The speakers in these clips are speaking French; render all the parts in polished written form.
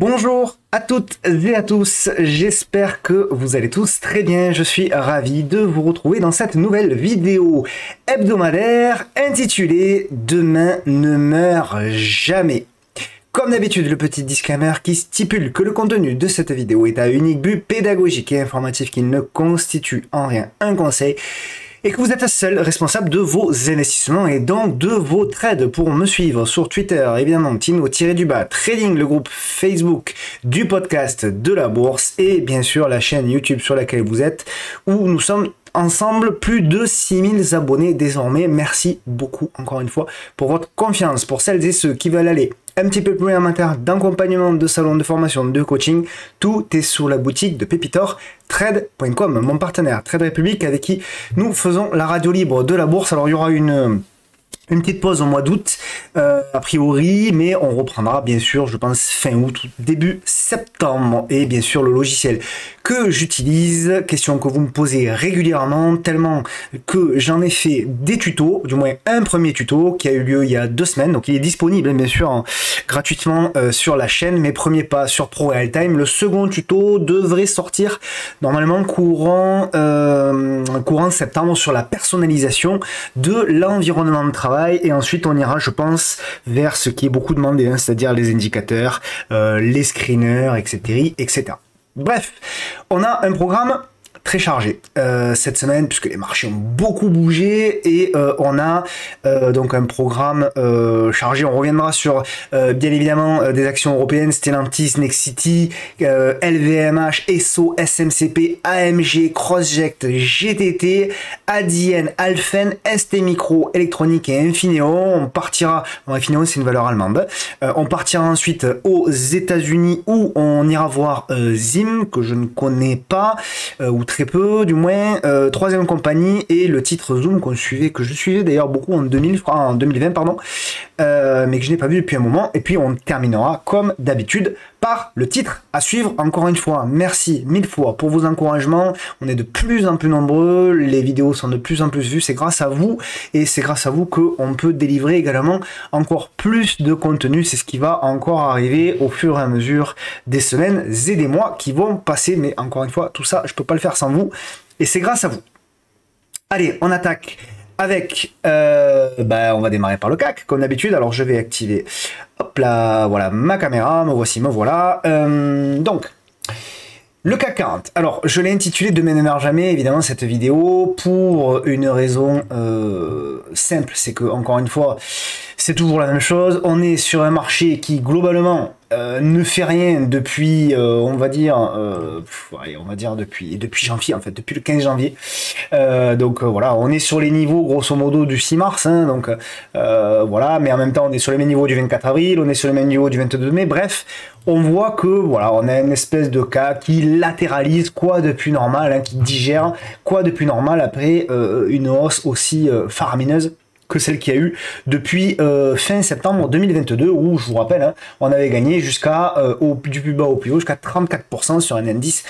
Bonjour à toutes et à tous, j'espère que vous allez tous très bien, je suis ravi de vous retrouver dans cette nouvelle vidéo hebdomadaire intitulée « Demain ne meurt jamais ». Comme d'habitude, le petit disclaimer qui stipule que le contenu de cette vidéo est à unique but pédagogique et informatif qui ne constitue en rien un conseil et que vous êtes seul responsable de vos investissements et donc de vos trades. Pour me suivre sur Twitter, évidemment, Tino-du-bas Trading, le groupe Facebook du podcast de la bourse et bien sûr la chaîne YouTube sur laquelle vous êtes, où nous sommes ensemble plus de 6000 abonnés désormais. Merci beaucoup encore une fois pour votre confiance. Pour celles et ceux qui veulent aller un petit peu plus loin en matière d'accompagnement, de salon, de formation, de coaching, tout est sur la boutique de Pépitor, trade.com, mon partenaire Trade République avec qui nous faisons la radio libre de la bourse. Alors il y aura une petite pause au mois d'août, a priori, mais on reprendra bien sûr, je pense, fin août, début septembre. Et bien sûr, le logiciel que j'utilise, question que vous me posez régulièrement, tellement que j'en ai fait des tutos, du moins un premier tuto qui a eu lieu il y a 2 semaines. Donc il est disponible, bien sûr, gratuitement sur la chaîne. Mes premiers pas sur Pro Real Time. Le second tuto devrait sortir normalement courant septembre sur la personnalisation de l'environnement de travail. Et ensuite, on ira, je pense, vers ce qui est beaucoup demandé, hein, c'est-à-dire les indicateurs, les screeners, etc., etc. Bref, on a un programme très chargé cette semaine puisque les marchés ont beaucoup bougé et on a donc un programme chargé. On reviendra sur bien évidemment des actions européennes, Stellantis, Nexity, LVMH, Esso, SMCP, AMG, Crossject, GTT, Adyen, Alphen, ST Micro, Electronic et Infineon. Infineon c'est une valeur allemande. On partira ensuite aux États-Unis où on ira voir Zim que je ne connais pas ou très peu du moins, troisième compagnie et le titre Zoom que je suivais d'ailleurs beaucoup en 2020 pardon, mais que je n'ai pas vu depuis un moment. Et puis on terminera comme d'habitude par le titre à suivre. Encore une fois, merci 1000 fois pour vos encouragements. On est de plus en plus nombreux, les vidéos sont de plus en plus vues, c'est grâce à vous et c'est grâce à vous qu'on peut délivrer également encore plus de contenu. C'est ce qui va encore arriver au fur et à mesure des semaines et des mois qui vont passer, mais encore une fois, tout ça, je peux pas le faire sans vous et c'est grâce à vous. Allez, on attaque avec, on va démarrer par le CAC, comme d'habitude. Alors, je vais activer, hop là, voilà, ma caméra, me voilà. Donc, le CAC 40. Alors, je l'ai intitulé « Demain ne meurt jamais », évidemment, cette vidéo, pour une raison simple. C'est que, encore une fois, c'est toujours la même chose. On est sur un marché qui, globalement, ne fait rien depuis, on va dire depuis janvier, en fait, depuis le 15 janvier. Voilà, on est sur les niveaux, grosso modo, du 6 mars, hein, voilà, mais en même temps, on est sur les mêmes niveaux du 24 avril, on est sur les mêmes niveaux du 22 mai, bref, on voit que, voilà, on a une espèce de cas qui latéralise, quoi de plus normal, hein, qui digère, quoi de plus normal après une hausse aussi faramineuse que celle qu'il y a eu depuis fin septembre 2022, où, je vous rappelle, hein, on avait gagné jusqu'à, du plus bas au plus haut, jusqu'à 34% sur un indice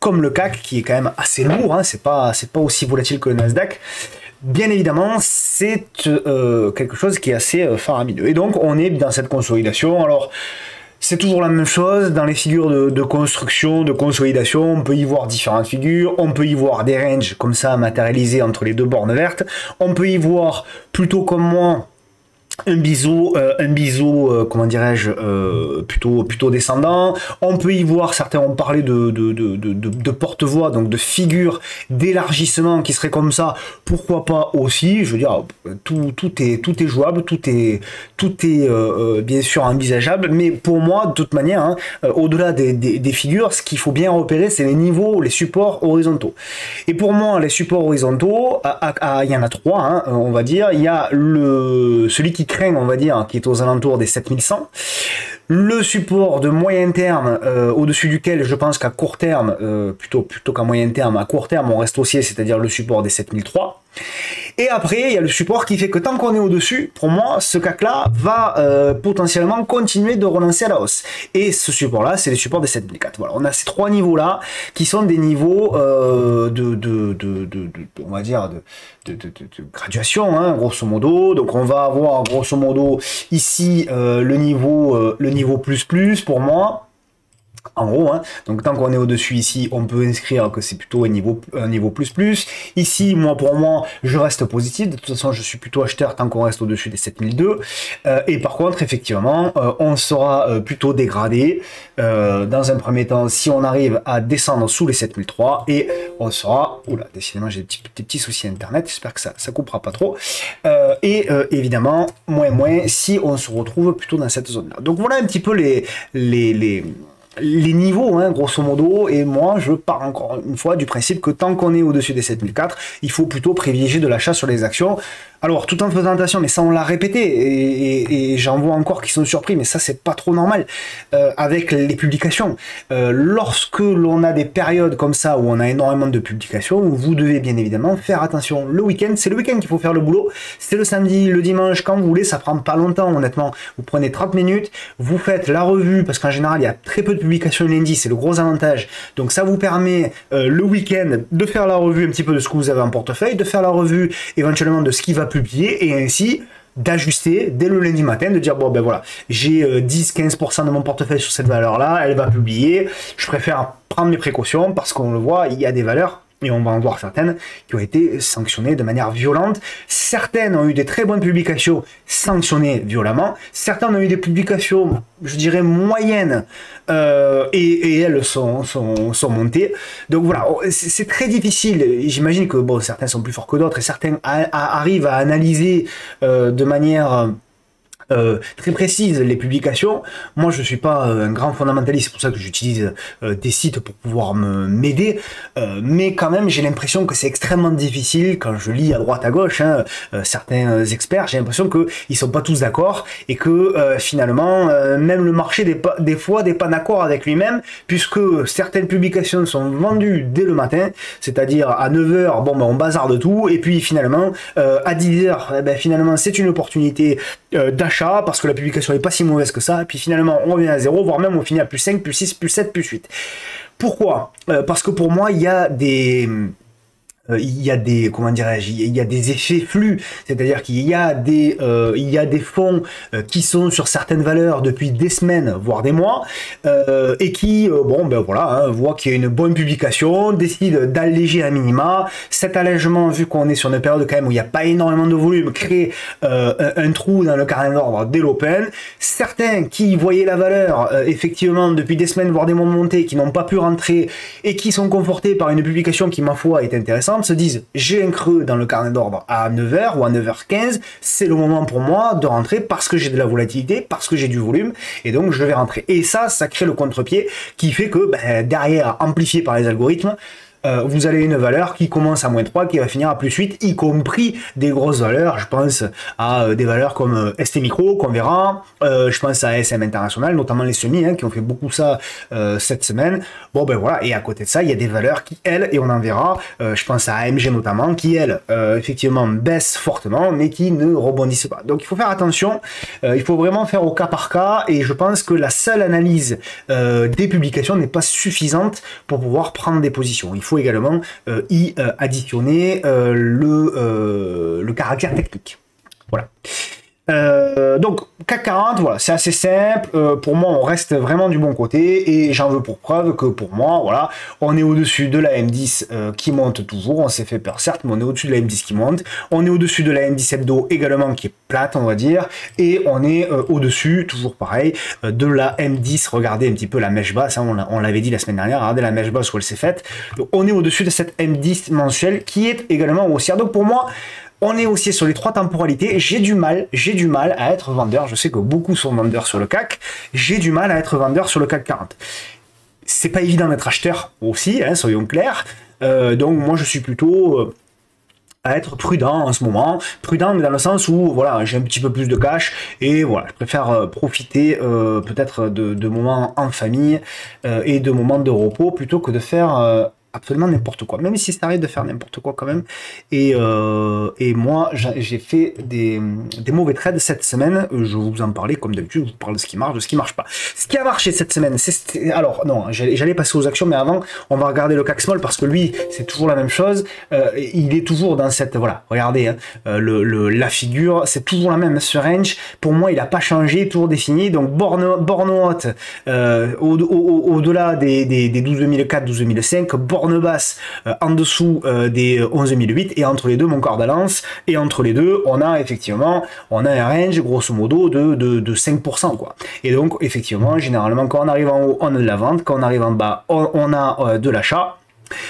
comme le CAC, qui est quand même assez lourd, hein, c'est pas aussi volatile que le Nasdaq. Bien évidemment, c'est quelque chose qui est assez faramineux. Et donc, on est dans cette consolidation. Alors, c'est toujours la même chose dans les figures de construction, de consolidation. On peut y voir différentes figures. On peut y voir des ranges comme ça matérialisés entre les deux bornes vertes. On peut y voir, plutôt comme moi, un biseau, comment dirais-je, plutôt descendant. On peut y voir, certains ont parlé de porte-voix, donc de figures d'élargissement qui seraient comme ça. Pourquoi pas aussi? Je veux dire, tout est jouable, tout est bien sûr envisageable. Mais pour moi, de toute manière, hein, au-delà des figures, ce qu'il faut bien repérer, c'est les niveaux, les supports horizontaux. Et pour moi, les supports horizontaux, il y en a 3, hein, on va dire. Il y a celui qui craint, on va dire, qui est aux alentours des 7100. Le support de moyen terme, au-dessus duquel je pense qu'à court terme, plutôt qu'à moyen terme, à court terme on reste haussier, c'est-à-dire le support des 7003. Et après, il y a le support qui fait que tant qu'on est au-dessus, pour moi, ce CAC-là va potentiellement continuer de relancer à la hausse. Et ce support-là, c'est le support des 7004. Voilà, on a ces 3 niveaux-là qui sont des niveaux on va dire, de graduation, hein, grosso modo. Donc on va avoir, grosso modo, ici, le niveau plus pour moi. En gros, hein. Donc tant qu'on est au-dessus ici, on peut inscrire que c'est plutôt un niveau plus. Ici, moi pour moi, je reste positif. De toute façon, je suis plutôt acheteur tant qu'on reste au-dessus des 7002. Et par contre, effectivement, on sera plutôt dégradé dans un premier temps si on arrive à descendre sous les 7003 et on sera... Oula, décidément, j'ai des petits soucis internet. J'espère que ça coupera pas trop. Évidemment, moins si on se retrouve plutôt dans cette zone-là. Donc voilà un petit peu les niveaux, hein, grosso modo, et moi je pars encore une fois du principe que tant qu'on est au-dessus des 7004, il faut plutôt privilégier de l'achat sur les actions. Alors, tout en faisant attention, mais ça on l'a répété, et j'en vois encore qui sont surpris, mais ça c'est pas trop normal, avec les publications. Lorsque l'on a des périodes comme ça, où on a énormément de publications, vous devez bien évidemment faire attention. Le week-end, c'est le week-end qu'il faut faire le boulot, c'est le samedi, le dimanche, quand vous voulez, ça prend pas longtemps, honnêtement. Vous prenez 30 minutes, vous faites la revue, parce qu'en général, il y a très peu de publications le lundi, c'est le gros avantage. Donc ça vous permet, le week-end, de faire la revue un petit peu de ce que vous avez en portefeuille, de faire la revue éventuellement de ce qui va publier, et ainsi d'ajuster dès le lundi matin, de dire bon ben voilà, j'ai 10-15% de mon portefeuille sur cette valeur là, elle va publier, je préfère prendre mes précautions parce qu'on le voit, il y a des valeurs, et on va en voir certaines qui ont été sanctionnées de manière violente. Certaines ont eu des très bonnes publications sanctionnées violemment. Certaines ont eu des publications, je dirais, moyennes, et elles sont montées. Donc voilà, c'est très difficile. J'imagine que bon, certains sont plus forts que d'autres, et certains arrivent à analyser de manière... très précise les publications. Moi je suis pas un grand fondamentaliste, c'est pour ça que j'utilise des sites pour pouvoir m'aider, mais quand même j'ai l'impression que c'est extrêmement difficile quand je lis à droite à gauche, hein, certains experts, j'ai l'impression qu'ils sont pas tous d'accord, et que finalement même le marché des fois n'est pas d'accord avec lui-même, puisque certaines publications sont vendues dès le matin, c'est-à-dire à 9h, bon ben on bazarde tout, et puis finalement à 10h, ben, finalement c'est une opportunité d'achat, parce que la publication n'est pas si mauvaise que ça, et puis finalement on revient à 0, voire même on finit à plus 5, plus 6, plus 7, plus 8. Pourquoi? Parce que pour moi il y a des comment dirais-je, il y a des effets flux, c'est-à-dire qu'il y a des fonds qui sont sur certaines valeurs depuis des semaines voire des mois, et qui bon ben voilà, hein, voient qu'il y a une bonne publication, décident d'alléger à minima. Cet allègement, vu qu'on est sur une période quand même où il n'y a pas énormément de volume, crée un trou dans le carnet d'ordre dès l'open. Certains qui voyaient la valeur effectivement depuis des semaines voire des mois montés, qui n'ont pas pu rentrer et qui sont confortés par une publication qui ma foi est intéressante, se disent j'ai un creux dans le carnet d'ordre à 9h ou à 9h15, c'est le moment pour moi de rentrer parce que j'ai de la volatilité, parce que j'ai du volume, et donc je vais rentrer. Et ça crée le contre-pied qui fait que ben, derrière, amplifié par les algorithmes, vous avez une valeur qui commence à -3, qui va finir à +8, y compris des grosses valeurs. Je pense à des valeurs comme ST Micro, qu'on verra. Je pense à SM International, notamment les semis, hein, qui ont fait beaucoup ça cette semaine. Bon, ben voilà. Et à côté de ça, il y a des valeurs qui, elles, et on en verra, je pense à AMG notamment, qui, elles, effectivement, baissent fortement, mais qui ne rebondissent pas. Donc, il faut faire attention. Il faut vraiment faire au cas par cas. Et je pense que la seule analyse des publications n'est pas suffisante pour pouvoir prendre des positions. Il faut également y additionner le caractère technique. Voilà. Donc CAC 40, voilà, c'est assez simple. Pour moi, on reste vraiment du bon côté, et j'en veux pour preuve que pour moi, voilà, on est au-dessus de la M10 qui monte toujours. On s'est fait peur certes, mais on est au-dessus de la M10 qui monte. On est au-dessus de la M10 hebdo également qui est plate, on va dire, et on est au-dessus, toujours pareil, de la M10. Regardez un petit peu la mèche basse, hein, on l'avait dit la semaine dernière. Regardez la mèche basse où elle s'est faite. Donc, on est au-dessus de cette M10 mensuelle qui est également haussière. Donc pour moi, on est haussier sur les trois temporalités. J'ai du mal à être vendeur. Je sais que beaucoup sont vendeurs sur le CAC. J'ai du mal à être vendeur sur le CAC 40. C'est pas évident d'être acheteur aussi, hein, soyons clairs. Donc moi je suis plutôt à être prudent en ce moment. Prudent mais dans le sens où voilà, j'ai un petit peu plus de cash, et voilà, je préfère profiter peut-être de moments en famille et de moments de repos plutôt que de faire absolument n'importe quoi, même si ça arrive de faire n'importe quoi quand même. Et moi, j'ai fait des mauvais trades cette semaine. Je vous en parlais comme d'habitude, je vous parle de ce qui marche, de ce qui marche pas. Ce qui a marché cette semaine, c'est... Alors, non, j'allais passer aux actions, mais avant, on va regarder le CAC Small parce que lui, c'est toujours la même chose. Il est toujours dans cette... Voilà, regardez, hein, la figure, c'est toujours la même. Ce range, pour moi, il n'a pas changé, toujours défini. Donc, borne haute, au-delà des 12004, 12005, borne basse en dessous des 11008, et entre les deux, mon corps balance, et entre les deux, on a effectivement, on a un range, grosso modo, de 5%, quoi. Et donc, effectivement, généralement, quand on arrive en haut, on a de la vente, quand on arrive en bas, on a de l'achat.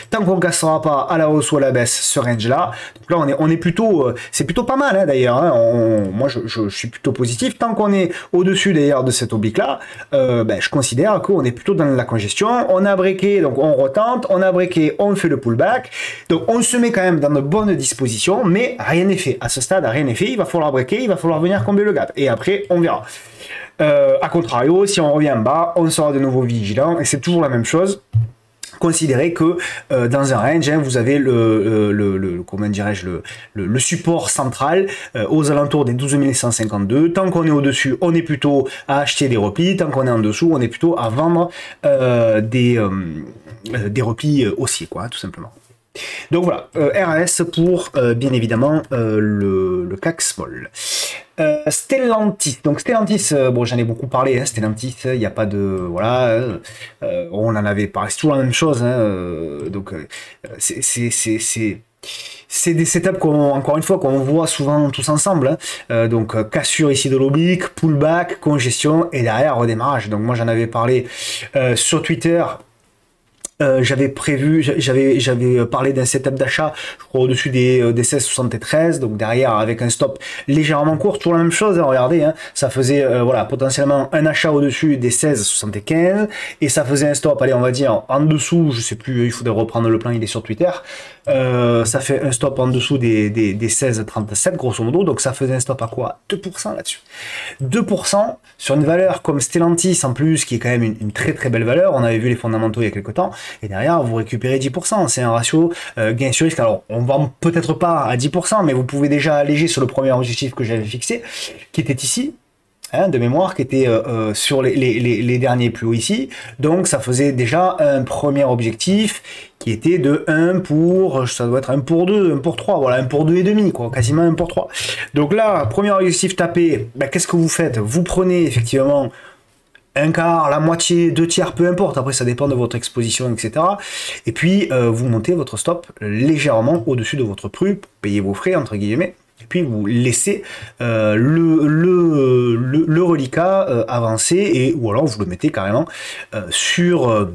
Tant qu'on ne cassera pas à la hausse ou à la baisse ce range-là, donc là on est plutôt, c'est plutôt pas mal hein, d'ailleurs. Hein, moi je suis plutôt positif. Tant qu'on est au-dessus d'ailleurs de cette oblique-là, je considère qu'on est plutôt dans la congestion. On a breaké, donc on retente. On a breaké, on fait le pullback. Donc on se met quand même dans de bonnes dispositions, mais rien n'est fait. À ce stade, rien n'est fait. Il va falloir breaker, il va falloir venir combler le gap. Et après, on verra. A contrario, si on revient en bas, on sera de nouveau vigilant. Et c'est toujours la même chose. Considérez que dans un range, hein, vous avez comment dirais-je, le support central aux alentours des 12 152. Tant qu'on est au-dessus, on est plutôt à acheter des replis. Tant qu'on est en dessous, on est plutôt à vendre des replis haussiers, quoi, tout simplement. Donc voilà, RAS pour bien évidemment le CAC Small. Stellantis, donc Stellantis, bon j'en ai beaucoup parlé, hein, Stellantis, il n'y a pas de, voilà, on en avait parlé, c'est toujours la même chose, hein, donc c'est des setups encore une fois qu'on voit souvent tous ensemble, hein, donc cassure ici de l'oblique, pullback, congestion et derrière redémarrage. Donc moi j'en avais parlé sur Twitter. J'avais parlé d'un setup d'achat, je crois au-dessus des 16,73, donc derrière avec un stop légèrement court, toujours la même chose, hein, regardez, hein, ça faisait voilà potentiellement un achat au-dessus des 16,75 et ça faisait un stop, allez on va dire en dessous, je sais plus, il faudrait reprendre le plan, il est sur Twitter, ça fait un stop en dessous des 16,37 grosso modo, donc ça faisait un stop à quoi? 2% là-dessus. 2% sur une valeur comme Stellantis en plus, qui est quand même une très très belle valeur, on avait vu les fondamentaux il y a quelques temps, et derrière vous récupérez 10%, c'est un ratio gain sur risque. Alors on va peut-être pas à 10%, mais vous pouvez déjà alléger sur le premier objectif que j'avais fixé, qui était ici, hein, de mémoire, qui était sur les derniers plus hauts ici, donc ça faisait déjà un premier objectif qui était de 1 pour, ça doit être 1 pour 2, 1 pour 3, voilà, 1 pour 2 et demi, quoi, quasiment 1 pour 3. Donc là, premier objectif tapé, ben, qu'est-ce que vous faites? Vous prenez effectivement un quart, la moitié, 2 tiers, peu importe, après ça dépend de votre exposition, etc. Et puis vous montez votre stop légèrement au-dessus de votre prix, pour payer vos frais, entre guillemets, et puis vous laissez le reliquat avancer, et, ou alors vous le mettez carrément sur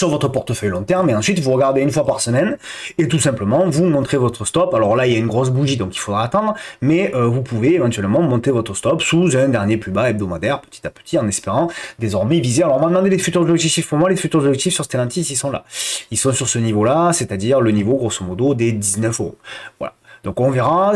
votre portefeuille long terme, et ensuite vous regardez une fois par semaine et tout simplement vous montrez votre stop. Alors là il y a une grosse bougie donc il faudra attendre, mais vous pouvez éventuellement monter votre stop sous un dernier plus bas hebdomadaire petit à petit, en espérant désormais viser. Alors on va demander les futurs objectifs. Pour moi les futurs objectifs sur Stellantis ils sont là, ils sont sur ce niveau là, c'est-à-dire le niveau grosso modo des 19 €. Voilà. Donc on verra,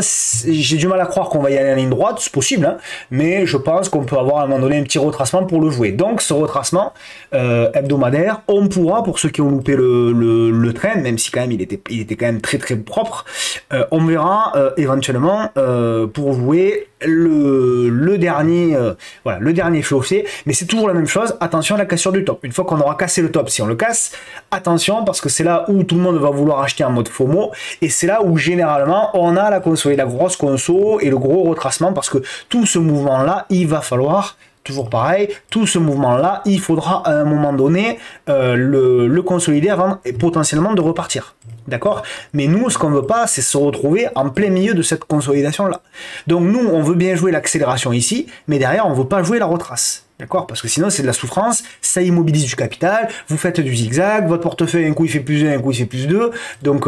j'ai du mal à croire qu'on va y aller en ligne droite, c'est possible, hein, mais je pense qu'on peut avoir à un moment donné un petit retracement pour le jouer. Donc ce retracement hebdomadaire, on pourra, pour ceux qui ont loupé le train, même si quand même il était quand même très très propre, on verra éventuellement pour jouer le dernier voilà, le dernier flot haussier, mais c'est toujours la même chose. Attention à la cassure du top. Une fois qu'on aura cassé le top, si on le casse, attention, parce que c'est là où tout le monde va vouloir acheter en mode FOMO, et c'est là où généralement on a la conso et la grosse conso et le gros retracement, parce que tout ce mouvement là il va falloir, toujours pareil, tout ce mouvement-là, il faudra à un moment donné le consolider avant potentiellement de repartir. D'accord? Mais nous, ce qu'on veut pas, c'est se retrouver en plein milieu de cette consolidation-là. Donc nous, on veut bien jouer l'accélération ici, mais derrière, on veut pas jouer la retrace. D'accord? Parce que sinon, c'est de la souffrance, ça immobilise du capital, vous faites du zigzag, votre portefeuille, un coup il fait plus 1, un coup il fait plus 2, donc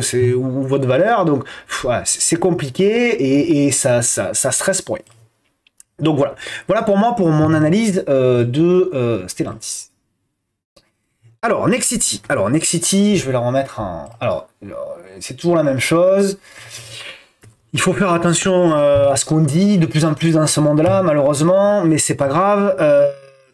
c'est votre valeur, donc voilà, c'est compliqué et ça stresse pour rien. Donc voilà, voilà pour moi, pour mon analyse de Stellantis. Alors, Nexity. Alors, Nexity, je vais la remettre en... Alors, c'est toujours la même chose. Il faut faire attention à ce qu'on dit de plus en plus dans ce monde-là, malheureusement, mais c'est pas grave.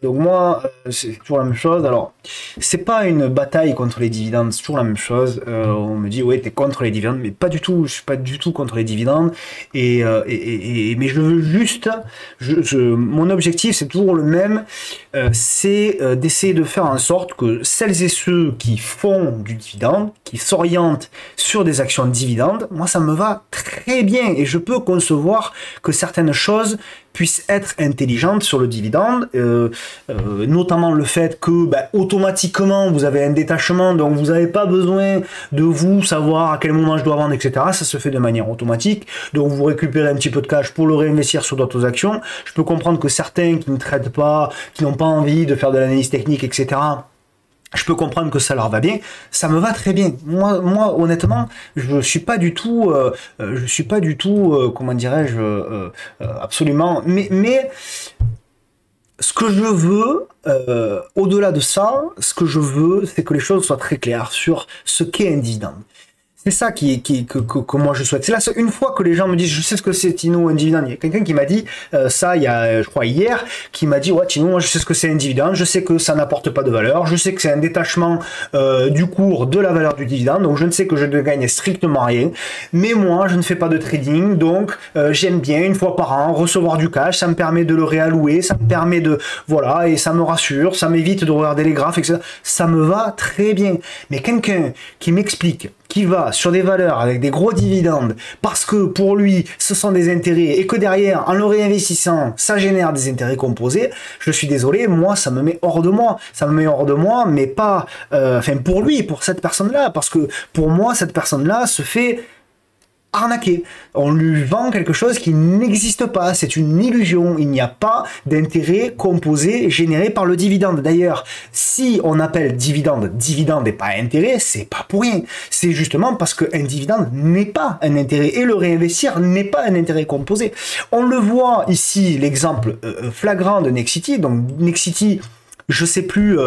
Donc moi, c'est toujours la même chose. Alors, c'est pas une bataille contre les dividendes, c'est toujours la même chose. On me dit, ouais, t'es contre les dividendes, mais pas du tout. Je suis pas du tout contre les dividendes. Mais je veux juste, mon objectif, c'est toujours le même. C'est d'essayer de faire en sorte que celles et ceux qui font du dividende, qui s'orientent sur des actions de dividendes, moi, ça me va très bien. Et je peux concevoir que certaines choses puissent être intelligentes sur le dividende, notamment le fait que automatiquement vous avez un détachement, donc vous n'avez pas besoin de vous savoir à quel moment je dois vendre, etc. Ça se fait de manière automatique, donc vous récupérez un petit peu de cash pour le réinvestir sur d'autres actions. Je peux comprendre que certains qui ne traitent pas, qui n'ont pas envie de faire de l'analyse technique, etc., je peux comprendre que ça leur va bien, ça me va très bien. Moi, honnêtement, je suis pas du tout, comment dirais-je, absolument. Mais ce que je veux, au-delà de ça, ce que je veux, c'est que les choses soient très claires sur ce qu'est un dividende. C'est ça que moi je souhaite. C'est là, une fois que les gens me disent, je sais ce que c'est Tino, un dividende. Il y a quelqu'un qui m'a dit ça, il y a, je crois, hier, qui m'a dit, ouais, Tino, moi je sais ce que c'est un dividende, je sais que ça n'apporte pas de valeur, je sais que c'est un détachement du cours de la valeur du dividende, donc je ne sais que je ne gagne strictement rien. Mais moi, je ne fais pas de trading, donc j'aime bien, une fois par an, recevoir du cash, ça me permet de le réallouer, ça me permet de, voilà, et ça me rassure, ça m'évite de regarder les graphes, etc. Ça me va très bien. Mais quelqu'un qui m'explique, qui va sur des valeurs avec des gros dividendes parce que pour lui ce sont des intérêts et que derrière en le réinvestissant ça génère des intérêts composés, je suis désolé, moi ça me met hors de moi, mais pas pour lui, pour cette personne là, parce que pour moi cette personne là se fait arnaqué. On lui vend quelque chose qui n'existe pas. C'est une illusion. Il n'y a pas d'intérêt composé généré par le dividende. D'ailleurs, si on appelle dividende et pas intérêt, c'est pas pour rien. C'est justement parce qu'un dividende n'est pas un intérêt et le réinvestir n'est pas un intérêt composé. On le voit ici, l'exemple flagrant de Nexity. Donc Nexity, je sais plus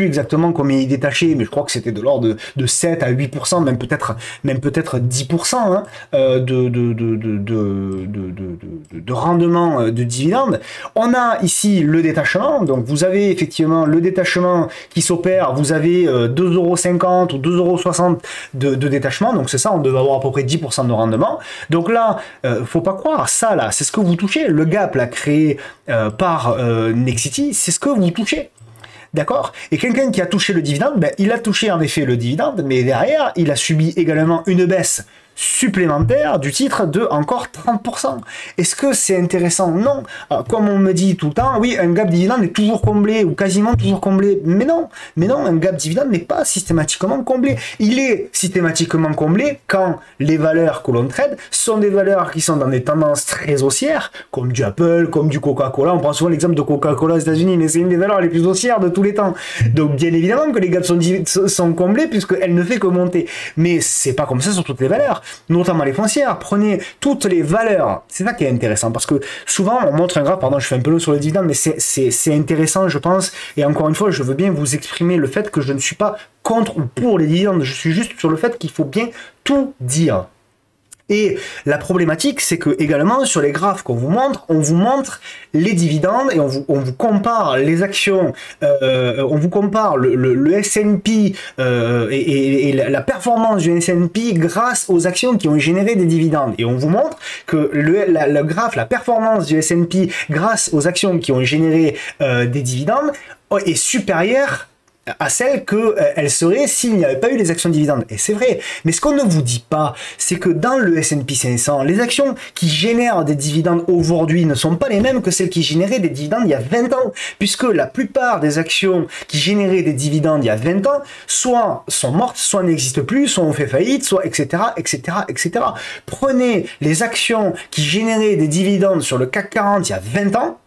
exactement combien il détachait, mais je crois que c'était de l'ordre de 7 à 8%, même peut-être 10% hein, de rendement de dividendes. On a ici le détachement, donc vous avez effectivement le détachement qui s'opère, vous avez 2,50 € ou 2,60 € de détachement, donc c'est ça, on devait avoir à peu près 10% de rendement. Donc là, faut pas croire, ça là, c'est ce que vous touchez, le gap là créé par Nexity, c'est ce que vous touchez. D'accord? Et quelqu'un qui a touché le dividende, il a touché en effet le dividende, mais derrière, il a subi également une baisse supplémentaire du titre de encore 30%. Est-ce que c'est intéressant? Non. Alors, comme on me dit tout le temps, oui, un gap dividende est toujours comblé ou quasiment toujours comblé. Mais non, un gap dividende n'est pas systématiquement comblé. Il est systématiquement comblé quand les valeurs que l'on trade sont des valeurs qui sont dans des tendances très haussières, comme du Apple, comme du Coca-Cola. On prend souvent l'exemple de Coca-Cola aux États-Unis, mais c'est une des valeurs les plus haussières de tous les temps. Donc, bien évidemment que les gaps sont comblés puisqu'elle ne fait que monter. Mais c'est pas comme ça sur toutes les valeurs, notamment les foncières. Prenez toutes les valeurs, c'est ça qui est intéressant, parce que souvent on montre un graphe, pardon, je fais un peu long sur le dividende, mais c'est intéressant, je pense, et encore une fois, je veux bien vous exprimer le fait que je ne suis pas contre ou pour les dividendes, je suis juste sur le fait qu'il faut bien tout dire. Et la problématique, c'est que également sur les graphes qu'on vous montre, on vous montre les dividendes et on vous compare les actions, on vous compare le S&P et la performance du S&P grâce aux actions qui ont généré des dividendes. Et on vous montre que le graphe, la performance du S&P grâce aux actions qui ont généré des dividendes est supérieure à celle qu'elle serait s'il n'y avait pas eu les actions dividendes. Et c'est vrai. Mais ce qu'on ne vous dit pas, c'est que dans le S&P 500, les actions qui génèrent des dividendes aujourd'hui ne sont pas les mêmes que celles qui généraient des dividendes il y a 20 ans. Puisque la plupart des actions qui généraient des dividendes il y a 20 ans, soit sont mortes, soit n'existent plus, soit ont fait faillite, soit etc., etc., etc. Prenez les actions qui généraient des dividendes sur le CAC 40 il y a 20 ans,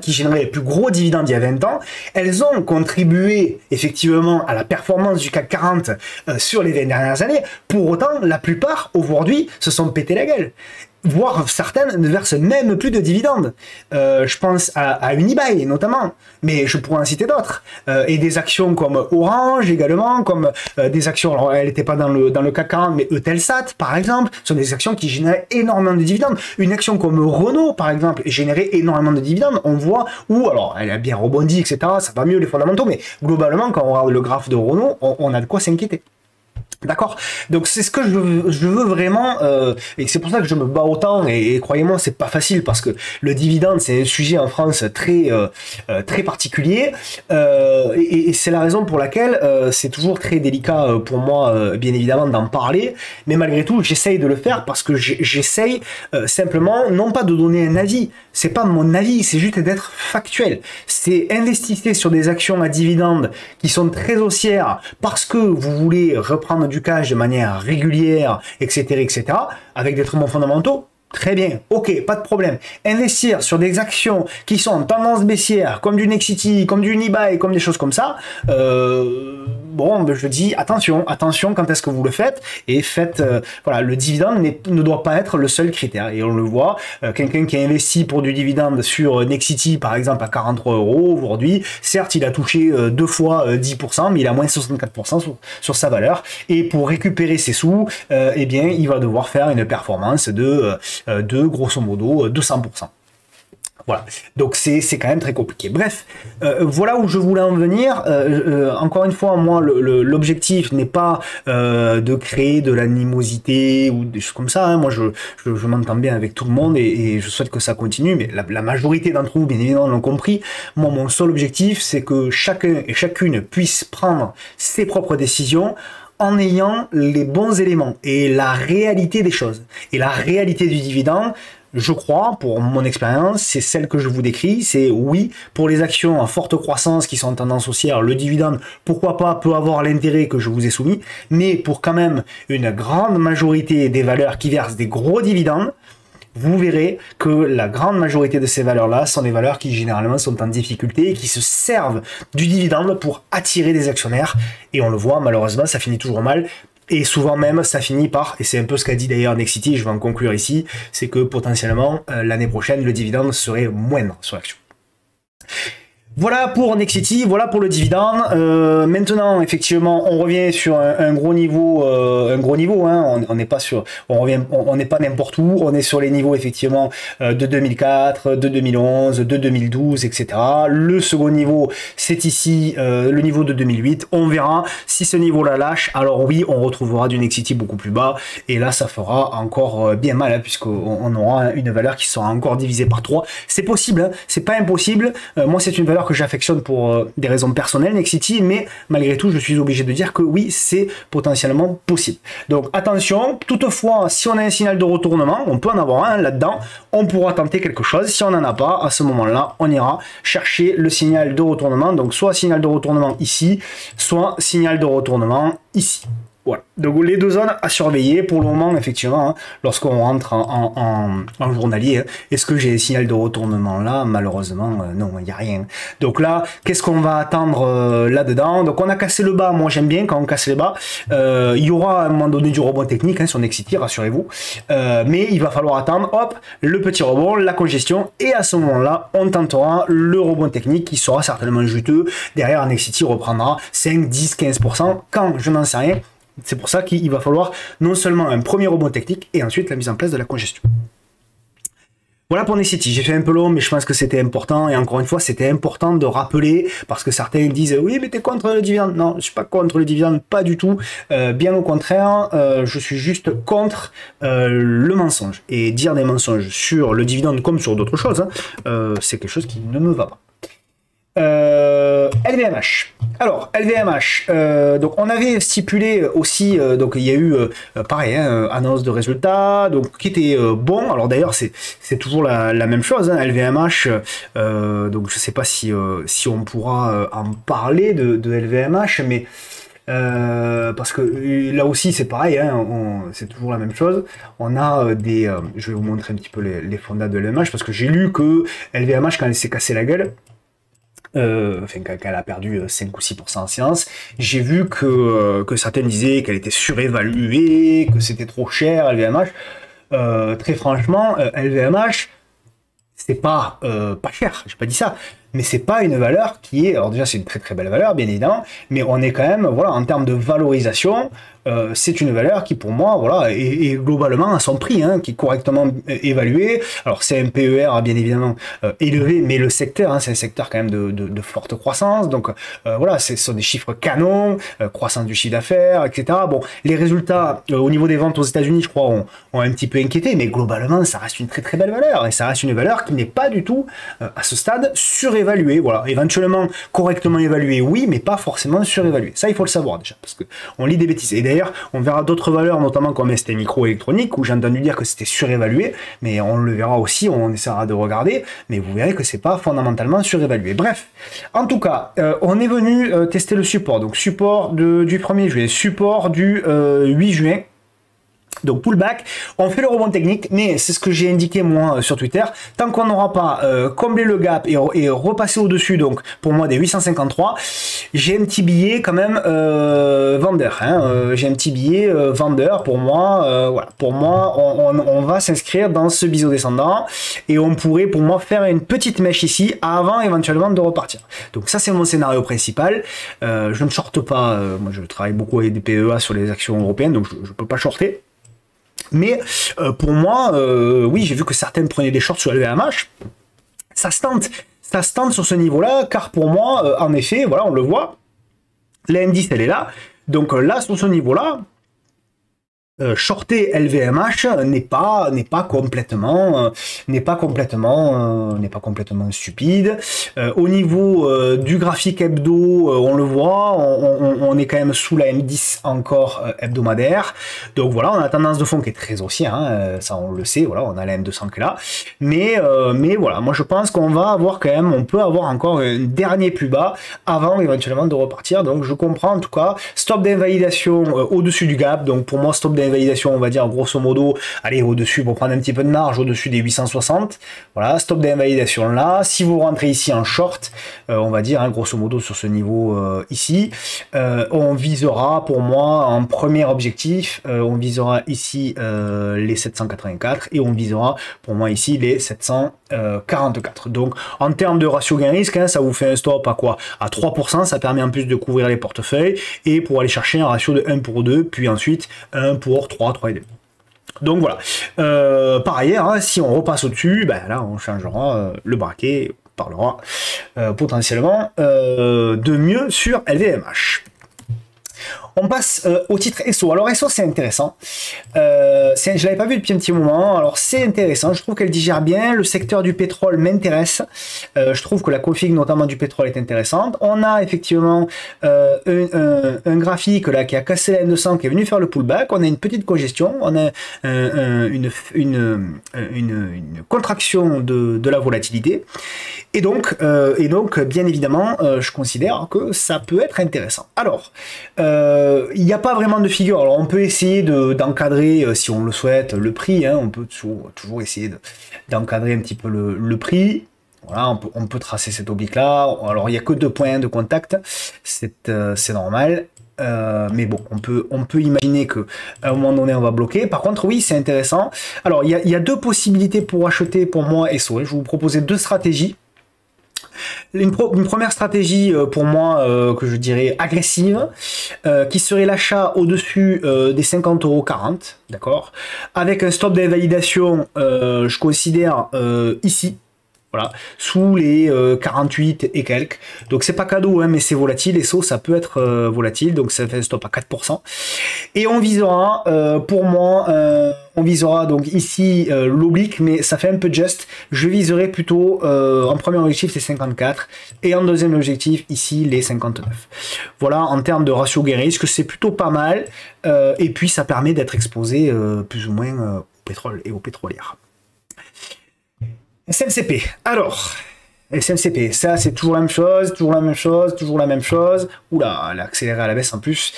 qui généraient les plus gros dividendes il y a 20 ans, elles ont contribué effectivement à la performance du CAC 40 sur les 20 dernières années. Pour autant, la plupart, aujourd'hui, se sont pété la gueule. voire certaines ne versent même plus de dividendes. Je pense à Unibail notamment, mais je pourrais en citer d'autres. Et des actions comme Orange également, comme des actions, alors elle n'était pas dans le CAC 40, mais Eutelsat par exemple, sont des actions qui généraient énormément de dividendes. Une action comme Renault par exemple générait énormément de dividendes. On voit où, alors elle a bien rebondi, etc. Ça va mieux les fondamentaux, mais globalement quand on regarde le graphe de Renault, on a de quoi s'inquiéter. D'accord. Donc c'est ce que je veux vraiment, et c'est pour ça que je me bats autant. Et croyez-moi, c'est pas facile parce que le dividende c'est un sujet en France très particulier, et c'est la raison pour laquelle c'est toujours très délicat pour moi, bien évidemment, d'en parler. Mais malgré tout, j'essaye de le faire parce que j'essaye simplement, non pas de donner un avis. C'est pas mon avis, c'est juste d'être factuel. C'est investissez sur des actions à dividendes qui sont très haussières parce que vous voulez reprendre du cash de manière régulière, etc., avec des très bons fondamentaux. Très bien, ok, pas de problème. Investir sur des actions qui sont en tendance baissière, comme du Nexity, comme du Unibail, comme des choses comme ça, bon, je dis attention quand est-ce que vous le faites, et faites, voilà, le dividende ne doit pas être le seul critère, et on le voit, quelqu'un qui a investi pour du dividende sur Nexity, par exemple, à 43 € aujourd'hui, certes, il a touché 2 fois 10%, mais il a moins 64% sur sa valeur, et pour récupérer ses sous, eh bien, il va devoir faire une performance de grosso modo 200%. Voilà, donc c'est quand même très compliqué. Bref, voilà où je voulais en venir. Encore une fois, moi, l'objectif n'est pas de créer de l'animosité ou des choses comme ça. Hein. Moi, je m'entends bien avec tout le monde et je souhaite que ça continue, mais la majorité d'entre vous, bien évidemment, l'ont compris. Moi, mon seul objectif, c'est que chacun et chacune puisse prendre ses propres décisions en ayant les bons éléments et la réalité des choses. Et la réalité du dividende, je crois, pour mon expérience, c'est celle que je vous décris, c'est oui, pour les actions en forte croissance qui sont en tendance haussière, le dividende, pourquoi pas, peut avoir l'intérêt que je vous ai soumis, mais pour quand même une grande majorité des valeurs qui versent des gros dividendes, vous verrez que la grande majorité de ces valeurs-là sont des valeurs qui généralement sont en difficulté et qui se servent du dividende pour attirer des actionnaires. Et on le voit, malheureusement, ça finit toujours mal. Et souvent même, ça finit par, et c'est un peu ce qu'a dit d'ailleurs Nexity, je vais en conclure ici, c'est que potentiellement, l'année prochaine, le dividende serait moindre sur l'action. Voilà pour Nexity, voilà pour le dividende. Maintenant, effectivement, on revient sur un gros niveau, hein. On n'est pas sur, on n'est pas n'importe où. On est sur les niveaux effectivement de 2004, de 2011, de 2012, etc. Le second niveau, c'est ici le niveau de 2008. On verra si ce niveau-là lâche. Alors oui, on retrouvera du Nexity beaucoup plus bas, et là, ça fera encore bien mal, hein, puisqu'on aura une valeur qui sera encore divisée par 3. C'est possible, hein, c'est pas impossible. Moi, c'est une valeur que j'affectionne pour des raisons personnelles, Nexity, mais malgré tout, je suis obligé de dire que oui, c'est potentiellement possible. Donc attention, toutefois, si on a un signal de retournement, on peut en avoir un là-dedans, on pourra tenter quelque chose. Si on n'en a pas, à ce moment-là, on ira chercher le signal de retournement. Donc soit signal de retournement ici, soit signal de retournement ici. Voilà, donc les deux zones à surveiller pour le moment, effectivement, hein, lorsqu'on rentre en journalier. Hein. Est-ce que j'ai un signal de retournement là? Malheureusement, non, il n'y a rien. Donc là, qu'est-ce qu'on va attendre là-dedans? Donc on a cassé le bas, moi j'aime bien quand on casse les bas. Il y aura à un moment donné du rebond technique hein, sur Nexity, rassurez-vous. Mais il va falloir attendre, hop, le petit rebond, la congestion, et à ce moment-là, on tentera le rebond technique qui sera certainement juteux. Derrière, Nexity reprendra 5, 10, 15%, quand je n'en sais rien. C'est pour ça qu'il va falloir non seulement un premier rebond technique et ensuite la mise en place de la congestion. Voilà pour Nexity. J'ai fait un peu long, mais je pense que c'était important. Et encore une fois, c'était important de rappeler, parce que certains disent « Oui, mais t'es contre le dividende ». Non, je suis pas contre le dividende, pas du tout. Bien au contraire, je suis juste contre le mensonge. Et dire des mensonges sur le dividende comme sur d'autres choses, hein, c'est quelque chose qui ne me va pas. LVMH. Alors, LVMH, donc on avait stipulé aussi, donc il y a eu, pareil, hein, annonce de résultats, donc qui était bon. Alors d'ailleurs, c'est toujours la même chose, hein, LVMH, donc je sais pas si on pourra en parler de LVMH, mais parce que là aussi c'est pareil, hein, c'est toujours la même chose. On a je vais vous montrer un petit peu les fondats de LVMH, parce que j'ai lu que LVMH, quand elle s'est cassé la gueule, enfin qu'elle a perdu 5 ou 6% en séance, j'ai vu que certains disaient qu'elle était surévaluée, que c'était trop cher, LVMH. très franchement, LVMH, c'est pas pas cher, j'ai pas dit ça, mais c'est pas une valeur qui est, alors déjà c'est une très très belle valeur bien évidemment, mais on est quand même, voilà, en termes de valorisation, c'est une valeur qui pour moi, voilà, est globalement à son prix, hein, qui est correctement évalué. Alors c'est un PER bien évidemment élevé, mais le secteur, hein, c'est un secteur quand même de forte croissance, donc voilà, ce sont des chiffres canons, croissance du chiffre d'affaires, etc. Bon, les résultats au niveau des ventes aux États-Unis, je crois, ont un petit peu inquiété, mais globalement, ça reste une très très belle valeur, et ça reste une valeur qui n'est pas du tout, à ce stade, surévaluée. Voilà, éventuellement correctement évaluée, oui, mais pas forcément surévaluée. Ça, il faut le savoir déjà, parce que on lit des bêtises. Et d'ailleurs, on verra d'autres valeurs, notamment comme ST Microélectronique, où j'ai entendu dire que c'était surévalué, mais on le verra aussi, on essaiera de regarder, mais vous verrez que c'est pas fondamentalement surévalué. Bref, en tout cas, on est venu tester le support. Donc support du 1er juillet, support du 8 juin. Donc pullback, on fait le rebond technique, mais c'est ce que j'ai indiqué moi sur Twitter, tant qu'on n'aura pas comblé le gap et repassé au-dessus, donc pour moi des 853, j'ai un petit billet quand même vendeur, hein, j'ai un petit billet vendeur pour moi, voilà, pour moi on va s'inscrire dans ce biseau descendant et on pourrait pour moi faire une petite mèche ici avant éventuellement de repartir. Donc ça c'est mon scénario principal, je ne shorte pas, moi je travaille beaucoup avec des PEA sur les actions européennes, donc je ne peux pas shorter. Mais pour moi, oui, j'ai vu que certaines prenaient des shorts sur LVMH. Ça se tente sur ce niveau-là, car pour moi, en effet, voilà, on le voit, l'indice, elle est là. Donc là, sur ce niveau-là, shorter LVMH n'est pas complètement stupide. Au niveau du graphique hebdo, on le voit, on est quand même sous la M10 encore hebdomadaire. Donc voilà, on a la tendance de fond qui est très haussière, hein, ça on le sait, voilà, on a la M200 qui est là. Mais voilà, moi je pense qu'on va avoir quand même, on peut avoir encore un dernier plus bas avant éventuellement de repartir. Donc je comprends en tout cas, stop d'invalidation au-dessus du gap. Donc pour moi, stop d'invalidation, on va dire grosso modo, allez au-dessus pour prendre un petit peu de marge, au-dessus des 860. Voilà, stop d'invalidation là. Si vous rentrez ici en short, on va dire, hein, grosso modo sur ce niveau ici, on visera pour moi en premier objectif, on visera ici les 784 et on visera pour moi ici les 744. Donc en termes de ratio gain-risque, hein, ça vous fait un stop à quoi? À 3%, ça permet en plus de couvrir les portefeuilles et pour aller chercher un ratio de 1 pour 2, puis ensuite 1 pour 3, 3,5. Donc voilà. Par ailleurs, hein, si on repasse au-dessus, ben là on changera le braquet, on parlera potentiellement de mieux sur LVMH. On passe au titre ESSO. Alors ESSO c'est intéressant. Je l'avais pas vu depuis un petit moment. Alors c'est intéressant. Je trouve qu'elle digère bien. Le secteur du pétrole m'intéresse. Je trouve que la config notamment du pétrole est intéressante. On a effectivement un graphique là qui a cassé la M200 qui est venu faire le pullback. On a une petite congestion. On a une contraction de la volatilité. Et donc bien évidemment, je considère que ça peut être intéressant. Alors, il n'y a pas vraiment de figure. Alors, on peut essayer d'encadrer, si on le souhaite, le prix. Hein, on peut toujours essayer d'encadrer un petit peu le prix. Voilà, on peut tracer cette oblique-là. Alors, il n'y a que 2 points de contact. C'est normal. Mais bon, on peut imaginer qu'à un moment donné, on va bloquer. Par contre, oui, c'est intéressant. Alors, il y a 2 possibilités pour acheter, pour moi, ESSO. Je vais vous proposer 2 stratégies. Une première stratégie pour moi que je dirais agressive, qui serait l'achat au-dessus des 50,40 €, d'accord, avec un stop d'invalidation, je considère ici. Voilà, sous les 48 et quelques. Donc c'est pas cadeau, hein, mais c'est volatile. ESSO, ça peut être volatile, donc ça fait un stop à 4%. Et on visera, pour moi, on visera donc ici l'oblique, mais ça fait un peu juste. Je viserai plutôt, en premier objectif, c'est 54, et en deuxième objectif, ici, les 59. Voilà, en termes de ratio gain-risque, c'est plutôt pas mal. Et puis ça permet d'être exposé plus ou moins au pétrole et aux pétrolières. SMCP, alors, SMCP, ça c'est toujours la même chose, toujours la même chose, toujours la même chose. Oula, elle a accéléré à la baisse en plus.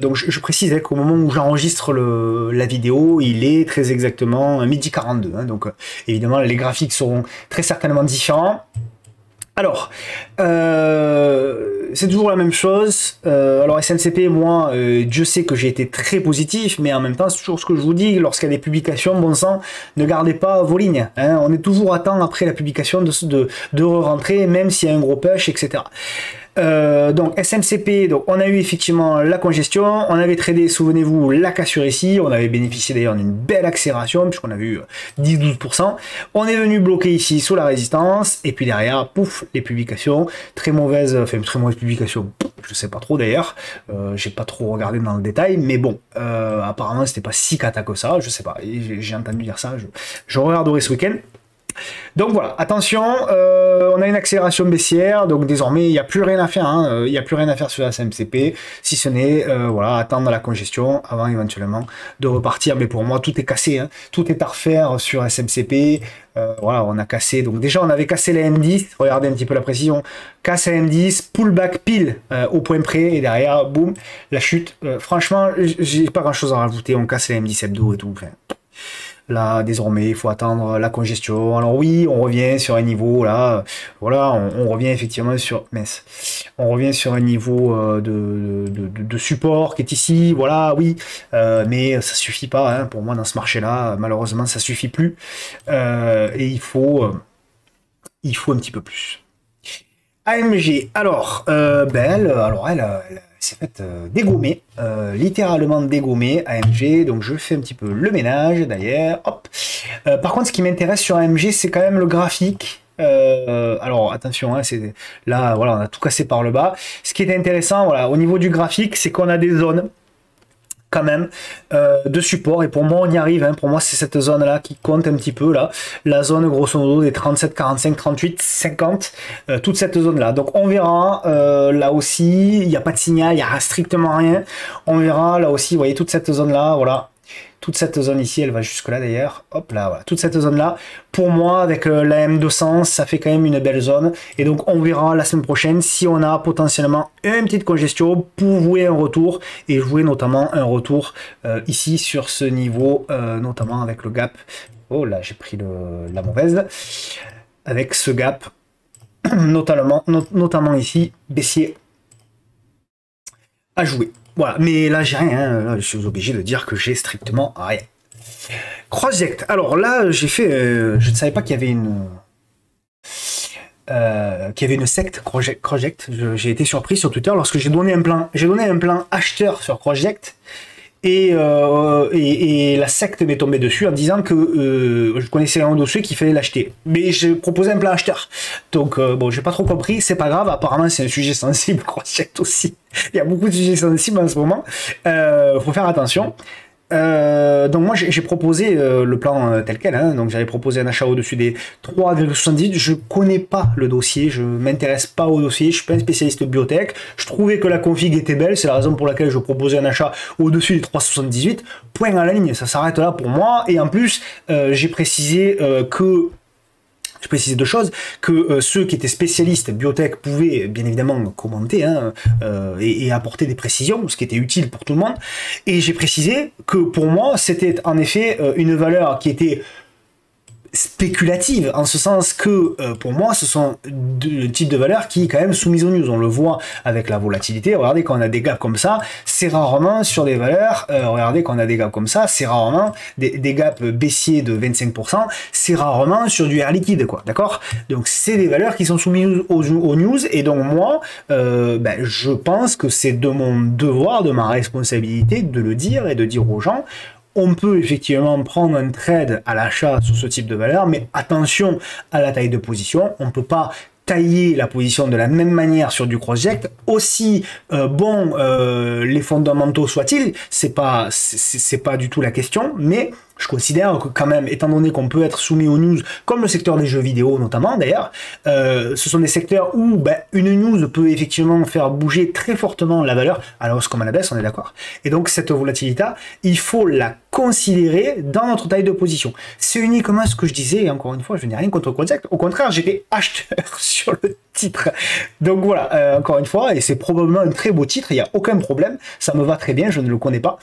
Donc je précise qu'au moment où j'enregistre la vidéo, il est très exactement 12h42. Hein, donc évidemment, les graphiques seront très certainement différents. Alors, c'est toujours la même chose. Alors SMCP, moi, Dieu sait que j'ai été très positif, mais en même temps, c'est toujours ce que je vous dis, lorsqu'il y a des publications, bon sang, ne gardez pas vos lignes. Hein. On est toujours à temps après la publication de re-rentrer, même s'il y a un gros push, etc. Donc SMCP, donc on a eu effectivement la congestion, on avait tradé, souvenez-vous, la cassure ici, on avait bénéficié d'ailleurs d'une belle accélération puisqu'on avait eu 10-12%, on est venu bloquer ici sous la résistance, et puis derrière, pouf, les publications, très mauvaise publication, je sais pas trop d'ailleurs, j'ai pas trop regardé dans le détail, mais bon, apparemment c'était pas si cata que ça, je sais pas, j'ai entendu dire ça, je regarderai ce week-end. Donc voilà, attention, on a une accélération baissière, donc désormais il n'y a plus rien à faire, hein, il n'y a plus rien à faire sur la SMCP, si ce n'est voilà, attendre la congestion avant éventuellement de repartir. Mais pour moi tout est cassé, hein, tout est à refaire sur SMCP. Voilà, on a cassé, donc déjà on avait cassé la M10, regardez un petit peu la précision, casse la M10, pullback pile au point près, et derrière, boum, la chute. Franchement, j'ai pas grand chose à rajouter, on casse la M10 hebdo et tout. Enfin, là, désormais, il faut attendre la congestion. Alors oui, on revient sur un niveau, là, voilà, on revient effectivement sur, mince, on revient sur un niveau de support qui est ici, voilà, oui, mais ça suffit pas, hein, pour moi, dans ce marché-là, malheureusement, ça suffit plus, et il faut un petit peu plus. AMG, alors, elle s'est faite dégommer, littéralement dégommer, AMG, donc je fais un petit peu le ménage d'ailleurs, hop. Par contre, ce qui m'intéresse sur AMG, c'est quand même le graphique. Alors attention, hein, c'est là, voilà, on a tout cassé par le bas. Ce qui est intéressant, voilà, au niveau du graphique, c'est qu'on a des zones quand même de support, et pour moi on y arrive, hein. Pour moi c'est cette zone là qui compte un petit peu, là la zone grosso modo des 37, 45, 38, 50, toute cette zone là, donc on verra là aussi, il n'y a pas de signal, il n'y a strictement rien, on verra là aussi, vous voyez toute cette zone là, voilà, toute cette zone ici, elle va jusque là d'ailleurs, hop là, voilà, toute cette zone là, pour moi avec la M200, ça fait quand même une belle zone, et donc on verra la semaine prochaine si on a potentiellement une petite congestion pour jouer un retour, et jouer notamment un retour ici sur ce niveau, notamment avec le gap, oh là j'ai pris la mauvaise, avec ce gap, notamment ici, baissier à jouer. Voilà, mais là j'ai rien, hein. Là, je suis obligé de dire que j'ai strictement rien. Crossject, alors là j'ai fait, je ne savais pas qu'il y avait une secte Crossject. J'ai été surpris sur Twitter lorsque j'ai donné un plan acheteur sur Crossject, et la secte m'est tombée dessus en disant que je connaissais un dossier qu'il fallait l'acheter, mais j'ai proposé un plan acheteur, donc bon, j'ai pas trop compris, c'est pas grave, apparemment c'est un sujet sensible, Crossject aussi, il y a beaucoup de sujets sensibles en ce moment, faut faire attention. Donc moi j'ai proposé le plan tel quel, hein. Donc j'avais proposé un achat au-dessus des 3,70. Je connais pas le dossier, je m'intéresse pas au dossier, je suis pas un spécialiste biotech, je trouvais que la config était belle, c'est la raison pour laquelle je proposais un achat au-dessus des 3,78. Point à la ligne, ça s'arrête là pour moi, et en plus j'ai précisé que je précise deux choses, que ceux qui étaient spécialistes biotech pouvaient bien évidemment commenter, hein, et apporter des précisions, ce qui était utile pour tout le monde, et j'ai précisé que pour moi c'était en effet une valeur qui était spéculative, en ce sens que pour moi ce sont deux types de valeurs qui est quand même soumises aux news. On le voit avec la volatilité, regardez, quand on a des gaps comme ça, c'est rarement sur des valeurs, regardez, quand on a des gaps comme ça, c'est rarement des gaps baissiers de 25%, c'est rarement sur du air liquide, quoi, d'accord? Donc c'est des valeurs qui sont soumises aux news, et donc moi je pense que c'est de mon devoir, de ma responsabilité de le dire et de dire aux gens: on peut effectivement prendre un trade à l'achat sur ce type de valeur, mais attention à la taille de position. On ne peut pas tailler la position de la même manière sur du crossject, aussi bon les fondamentaux soient-ils, c'est pas du tout la question, mais je considère que quand même, étant donné qu'on peut être soumis aux news, comme le secteur des jeux vidéo notamment d'ailleurs, ce sont des secteurs où une news peut effectivement faire bouger très fortement la valeur, à la hausse comme à la baisse, on est d'accord. Et donc cette volatilité, il faut la considérer dans notre taille de position. C'est uniquement ce que je disais, et encore une fois, je n'ai rien contre Crossject, au contraire, j'étais acheteur sur le titre. Donc voilà, encore une fois, et c'est probablement un très beau titre, il n'y a aucun problème, ça me va très bien, je ne le connais pas.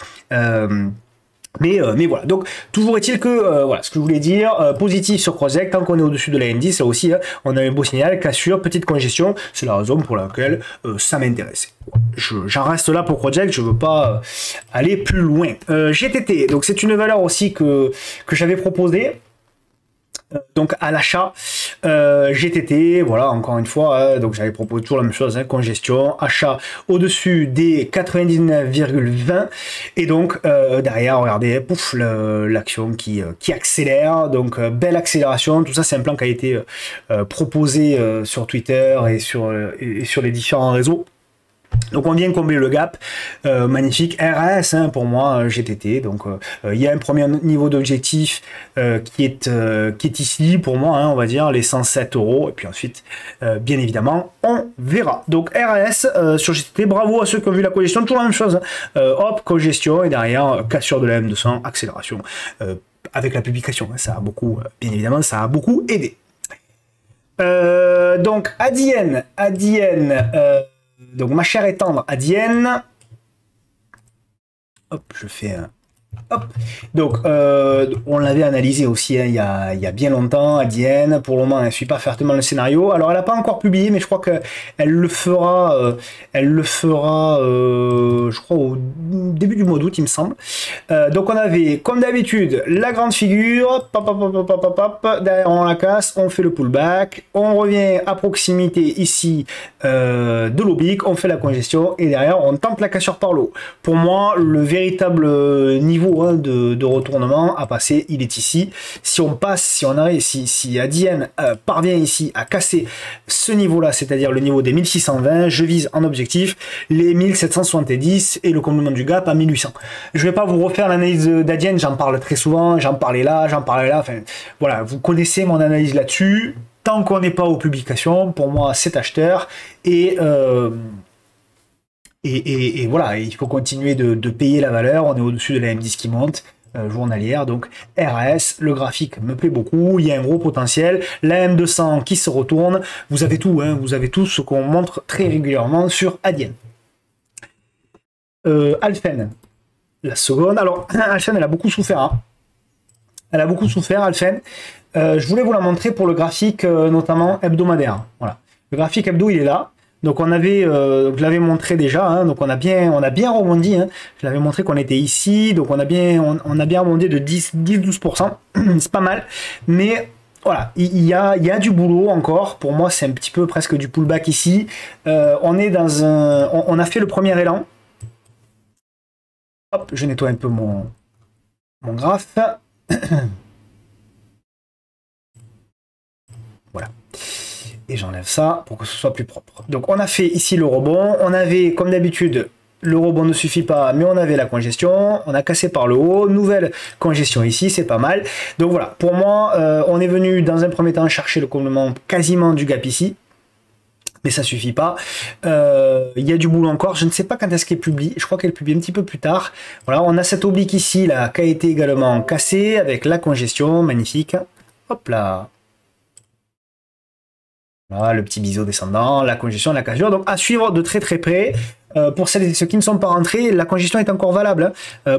Mais voilà, donc toujours est-il que, voilà, ce que je voulais dire, positif sur Project, tant qu'on est au-dessus de la M10, là aussi, hein, on a un beau signal, cassure, petite congestion, c'est la raison pour laquelle ça m'intéressait. J'en reste là pour Project, je veux pas aller plus loin. GTT, donc c'est une valeur aussi que j'avais proposée. Donc à l'achat, GTT, voilà, encore une fois, hein, donc j'avais proposé toujours la même chose, hein, congestion, achat au-dessus des 99,20, et donc derrière, regardez, pouf, l'action qui accélère, donc belle accélération, tout ça c'est un plan qui a été proposé sur Twitter et sur les différents réseaux. Donc on vient combler le gap, magnifique, RS hein, pour moi, GTT, donc il y a un premier niveau d'objectif qui est ici pour moi, hein, on va dire les 107 €, et puis ensuite, bien évidemment, on verra. Donc RS sur GTT, bravo à ceux qui ont vu la congestion, toujours la même chose, hein. Hop, congestion, et derrière, cassure de la M200, accélération, avec la publication, hein, ça a beaucoup, bien évidemment, ça a beaucoup aidé. Donc Adyen, donc ma chère et tendre Adyen, hop, je fais un... Hop. Donc, on l'avait analysé aussi hein, il y a bien longtemps, Adyen. Pour le moment, elle ne suit pas fermement le scénario. Alors, elle n'a pas encore publié, mais je crois qu'elle le fera, je crois, au début du mois d'août, il me semble. Donc, on avait, comme d'habitude, la grande figure. Derrière, on la casse, on fait le pullback. On revient à proximité ici de l'oblique. On fait la congestion. Et derrière, on tente la cassure par l'eau. Pour moi, le véritable niveau de retournement à passer, il est ici. Si on passe, si on arrive, si Adyen parvient ici à casser ce niveau-là, c'est-à-dire le niveau des 1620, je vise en objectif les 1770 et le comblement du gap à 1800. Je vais pas vous refaire l'analyse d'Adyen, j'en parle très souvent, j'en parlais là, enfin voilà, vous connaissez mon analyse là-dessus. Tant qu'on n'est pas aux publications, pour moi c'est acheteur et voilà, il faut continuer de payer la valeur. On est au-dessus de la M10 qui monte journalière. Donc RAS, le graphique me plaît beaucoup. Il y a un gros potentiel. La M200 qui se retourne. Vous avez tout, hein, vous avez tout ce qu'on montre très régulièrement sur Adyen. Alphen, la seconde. Alors, Alphen, elle a beaucoup souffert. Hein. Elle a beaucoup souffert, Alphen. Je voulais vous la montrer pour le graphique, notamment hebdomadaire. Voilà. Le graphique hebdo, il est là. Donc on avait, je l'avais montré déjà, hein, donc on a bien rebondi. Hein, je l'avais montré qu'on était ici, donc on a bien rebondi de 10-12%, c'est pas mal. Mais voilà, il y a du boulot encore. Pour moi, c'est un petit peu presque du pullback ici. On est dans un, on a fait le premier élan. Hop, je nettoie un peu mon graphe. Voilà. Et j'enlève ça pour que ce soit plus propre. Donc on a fait ici le rebond, on avait comme d'habitude, le rebond ne suffit pas, mais on avait la congestion, on a cassé par le haut, nouvelle congestion ici, c'est pas mal. Donc voilà, pour moi, on est venu dans un premier temps chercher le comblement quasiment du gap ici, mais ça suffit pas. Il y a du boulot encore, je ne sais pas quand est-ce qu'elle publie, je crois qu'elle publie un petit peu plus tard. Voilà, on a cette oblique ici, là, qui a été également cassée avec la congestion, magnifique. Hop là. Voilà, le petit biseau descendant, la congestion, la cassure. Donc à suivre de très très près. Pour celles et ceux qui ne sont pas rentrés, la congestion est encore valable.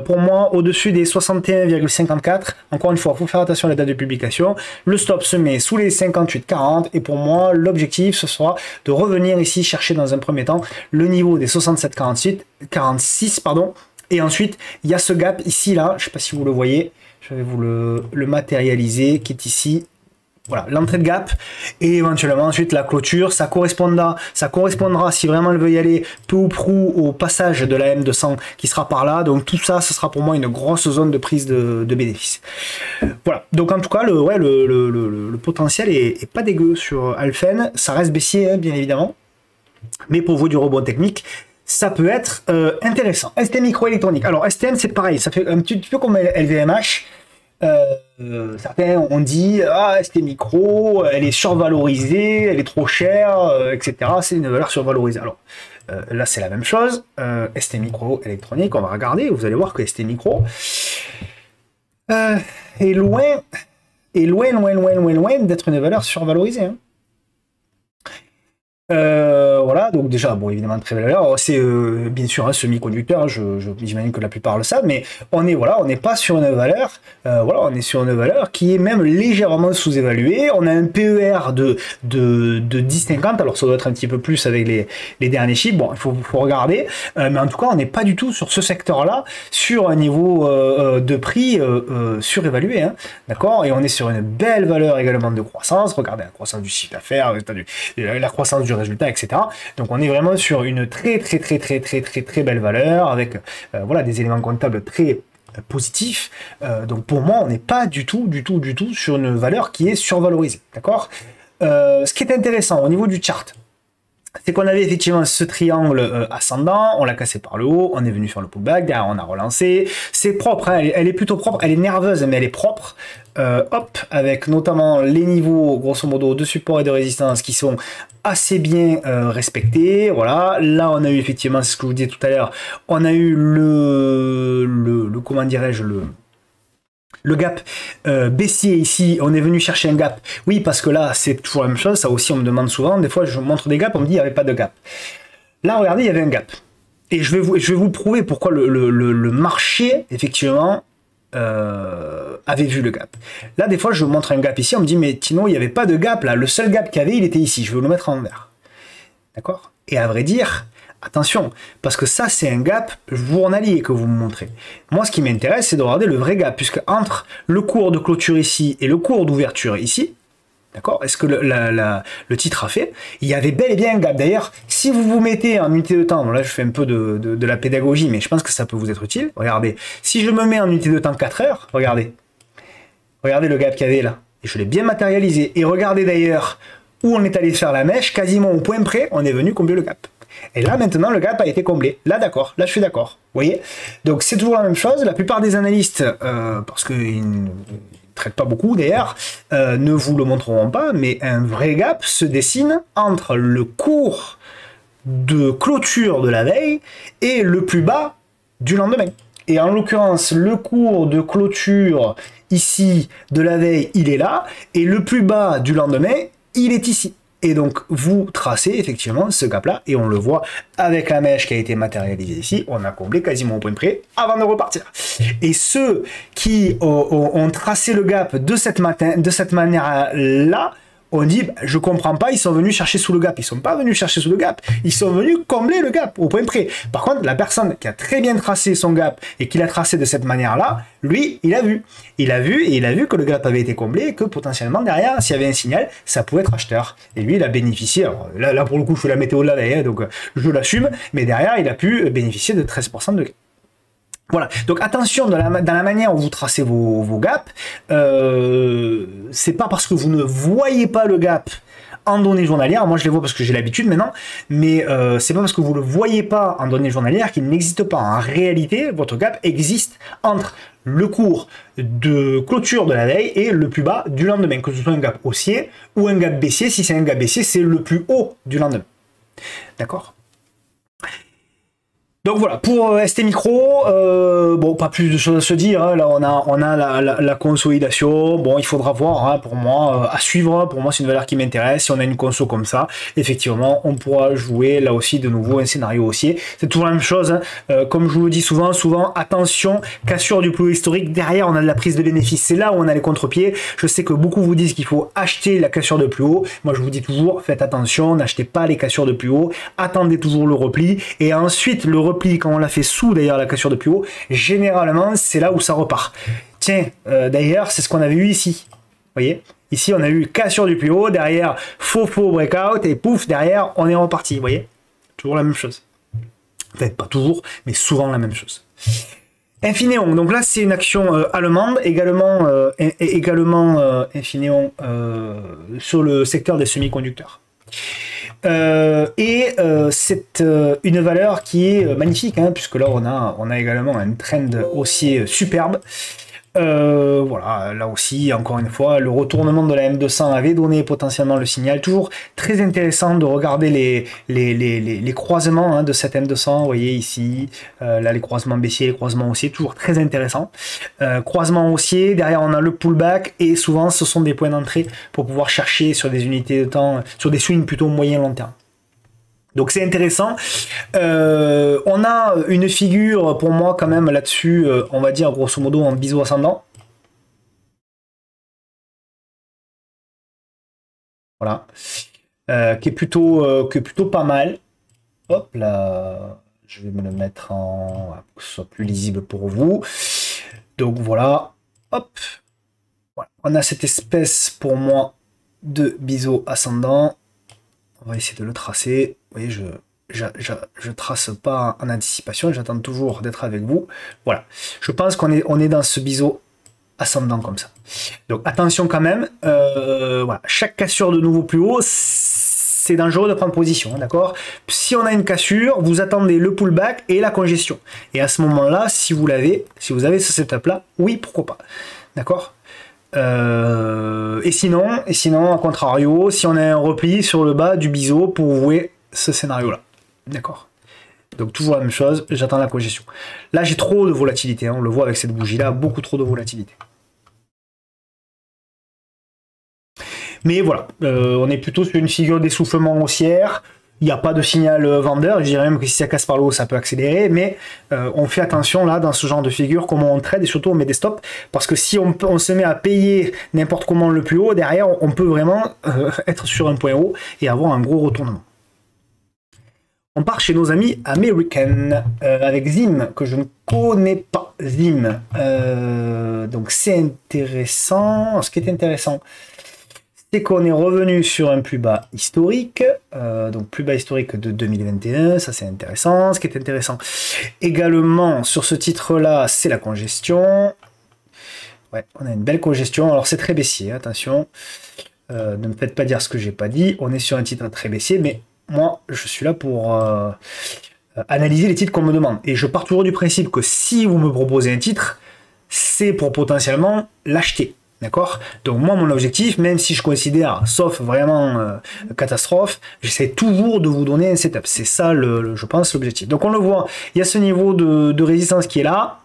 Pour moi, au-dessus des 61,54. Encore une fois, il faut faire attention à la date de publication. Le stop se met sous les 58,40. Et pour moi, l'objectif, ce sera de revenir ici chercher dans un premier temps le niveau des 67,46. Pardon. Et ensuite, il y a ce gap ici, là. Je ne sais pas si vous le voyez. Je vais vous le matérialiser, qui est ici. Voilà, l'entrée de gap et éventuellement ensuite la clôture, ça correspondra si vraiment elle veut y aller peu ou prou au passage de la M200 qui sera par là. Donc tout ça, ce sera pour moi une grosse zone de prise de bénéfices. Voilà, donc en tout cas, le potentiel est pas dégueu sur Alphen. Ça reste baissier, hein, bien évidemment, mais pour vous du rebond technique, ça peut être intéressant. ST microélectronique. Alors STM, c'est pareil, ça fait un petit peu comme LVMH. Certains ont dit ST Micro, elle est survalorisée, elle est trop chère, etc. C'est une valeur survalorisée. Alors là, c'est la même chose. ST Micro électronique, on va regarder. Vous allez voir que ST Micro est loin d'être une valeur survalorisée. Hein. Voilà, donc déjà, bon, évidemment, très belle valeur. C'est bien sûr un semi-conducteur, hein, j'imagine que la plupart le savent, mais on est, voilà, on n'est pas sur une valeur, voilà, on est sur une valeur qui est même légèrement sous-évaluée. On a un PER de 10,50, alors ça doit être un petit peu plus avec les derniers chiffres, bon, il faut regarder, mais en tout cas, on n'est pas du tout sur ce secteur-là, sur un niveau de prix surévalué, hein, d'accord? Et on est sur une belle valeur également de croissance, regardez la croissance du chiffre d'affaires, la croissance du résultat, etc. Donc on est vraiment sur une très belle valeur avec voilà, des éléments comptables très positifs. Donc pour moi, on n'est pas du tout sur une valeur qui est survalorisée, d'accord? Ce qui est intéressant au niveau du chart, c'est qu'on avait effectivement ce triangle ascendant, on l'a cassé par le haut, on est venu faire le pullback, derrière on a relancé, c'est propre, hein, elle est plutôt propre, elle est nerveuse mais elle est propre, hop, avec notamment les niveaux grosso modo de support et de résistance qui sont assez bien respectés, voilà, là on a eu effectivement, c'est ce que je vous disais tout à l'heure, on a eu le comment dirais-je, le gap baissier ici, on est venu chercher un gap. Oui, parce que là, c'est toujours la même chose. Ça aussi, on me demande souvent. Des fois, je montre des gaps, on me dit il n'y avait pas de gap. Là, regardez, il y avait un gap. Et je vais vous prouver pourquoi le marché, effectivement, avait vu le gap. Là, des fois, je montre un gap ici, on me dit mais Tino, il n'y avait pas de gap là. Le seul gap qu'il y avait, il était ici. Je vais vous le mettre en vert. D'accord? Et à vrai dire, attention, parce que ça, c'est un gap journalier que vous me montrez. Moi, ce qui m'intéresse, c'est de regarder le vrai gap, puisque entre le cours de clôture ici et le cours d'ouverture ici, d'accord, est-ce que le titre a fait, il y avait bel et bien un gap. D'ailleurs, si vous vous mettez en unité de temps, bon là, je fais un peu de la pédagogie, mais je pense que ça peut vous être utile. Regardez, si je me mets en unité de temps 4 heures, regardez le gap qu'il y avait là. Et je l'ai bien matérialisé. Et regardez d'ailleurs où on est allé faire la mèche, quasiment au point près, on est venu combler le gap. Et là, maintenant, le gap a été comblé. Là, d'accord. Là, je suis d'accord. Vous voyez? Donc, c'est toujours la même chose. La plupart des analystes, parce qu'ils ne traitent pas beaucoup d'ailleurs, ne vous le montreront pas, mais un vrai gap se dessine entre le cours de clôture de la veille et le plus bas du lendemain. Et en l'occurrence, le cours de clôture ici de la veille, il est là, et le plus bas du lendemain, il est ici. Et donc, vous tracez effectivement ce gap-là, et on le voit avec la mèche qui a été matérialisée ici, on a comblé quasiment au point près avant de repartir. Et ceux qui ont tracé le gap de cette manière-là, on dit, je comprends pas, ils sont venus chercher sous le gap. Ils sont pas venus chercher sous le gap, ils sont venus combler le gap au point près. Par contre, la personne qui a très bien tracé son gap et qui l'a tracé de cette manière-là, lui, il a vu. Il a vu et il a vu que le gap avait été comblé et que potentiellement derrière, s'il y avait un signal, ça pouvait être acheteur. Et lui, il a bénéficié. Alors, là pour le coup, je fais la météo de la veille, hein, donc je l'assume, mais derrière, il a pu bénéficier de 13% de gain. Voilà, donc attention dans la manière où vous tracez vos gaps, c'est pas parce que vous ne voyez pas le gap en données journalières, moi je les vois parce que j'ai l'habitude maintenant, mais c'est pas parce que vous le voyez pas en données journalières qu'il n'existe pas. En réalité, votre gap existe entre le cours de clôture de la veille et le plus bas du lendemain, que ce soit un gap haussier ou un gap baissier. Si c'est un gap baissier, c'est le plus haut du lendemain. D'accord ? Donc voilà, pour ST Micro, bon, pas plus de choses à se dire, hein. Là on a la consolidation, bon, il faudra voir, hein, pour moi, à suivre, pour moi c'est une valeur qui m'intéresse. Si on a une conso comme ça, effectivement, on pourra jouer là aussi de nouveau un scénario haussier. C'est toujours la même chose, hein. Comme je vous le dis souvent, attention, cassure du plus haut historique, derrière on a de la prise de bénéfice, c'est là où on a les contre-pieds. Je sais que beaucoup vous disent qu'il faut acheter la cassure de plus haut, moi je vous dis toujours, faites attention, n'achetez pas les cassures de plus haut, attendez toujours le repli, et ensuite le repli, quand on l'a fait sous d'ailleurs la cassure de plus haut, généralement c'est là où ça repart. Tiens, d'ailleurs c'est ce qu'on avait eu ici, vous voyez, ici on a eu cassure du plus haut, derrière faux breakout, et pouf, derrière on est reparti, vous voyez, toujours la même chose. Enfin pas toujours, mais souvent la même chose. Infineon, donc là c'est une action allemande, également Infineon sur le secteur des semi-conducteurs. C'est une valeur qui est magnifique, hein, puisque là on a également un trend haussier superbe. Voilà, là aussi, encore une fois, le retournement de la M200 avait donné potentiellement le signal. Toujours très intéressant de regarder les croisements, hein, de cette M200. Vous voyez ici, là les croisements baissiers, les croisements haussiers, toujours très intéressant. Croisement haussier, derrière on a le pullback, et souvent ce sont des points d'entrée pour pouvoir chercher sur des unités de temps, sur des swings plutôt moyen long terme. Donc c'est intéressant. On a une figure pour moi quand même là-dessus, on va dire grosso modo en biseau ascendant. Voilà. Qui est plutôt pas mal. Hop là, je vais me le mettre en... pour que ce soit plus lisible pour vous. Donc voilà, hop. Voilà. On a cette espèce pour moi de biseau ascendant. On va essayer de le tracer. Vous voyez, je trace pas en anticipation, j'attends toujours d'être avec vous. Voilà, je pense qu'on est dans ce biseau ascendant comme ça. Donc attention quand même, voilà. Chaque cassure de nouveau plus haut, c'est dangereux de prendre position, d'accord? Si on a une cassure, vous attendez le pullback et la congestion. Et à ce moment-là, si vous avez ce setup-là, oui, pourquoi pas, d'accord? Et sinon, à contrario, si on a un repli sur le bas du biseau pour jouer ce scénario-là, d'accord? Donc toujours la même chose, j'attends la congestion. Là, j'ai trop de volatilité, hein, on le voit avec cette bougie-là, beaucoup trop de volatilité. Mais voilà, on est plutôt sur une figure d'essoufflement haussière. Il n'y a pas de signal vendeur. Je dirais même que si ça casse par le haut, ça peut accélérer. Mais on fait attention là, dans ce genre de figure, comment on trade et surtout on met des stops. Parce que si on se met à payer n'importe comment le plus haut, derrière, on peut vraiment être sur un point haut et avoir un gros retournement. On part chez nos amis américains avec Zim, que je ne connais pas. Zim. Donc c'est intéressant. Ce qui est intéressant, c'est qu'on est revenu sur un plus bas historique, donc plus bas historique de 2021, ça c'est intéressant. Ce qui est intéressant également sur ce titre-là, c'est la congestion. Ouais, on a une belle congestion, alors c'est très baissier, attention, ne me faites pas dire ce que j'ai pas dit, on est sur un titre très baissier, mais moi je suis là pour analyser les titres qu'on me demande. Et je pars toujours du principe que si vous me proposez un titre, c'est pour potentiellement l'acheter. D'accord? Donc moi, mon objectif, même si je considère, sauf vraiment catastrophe, j'essaie toujours de vous donner un setup. C'est ça, je pense, l'objectif. Donc on le voit, il y a ce niveau de résistance qui est là.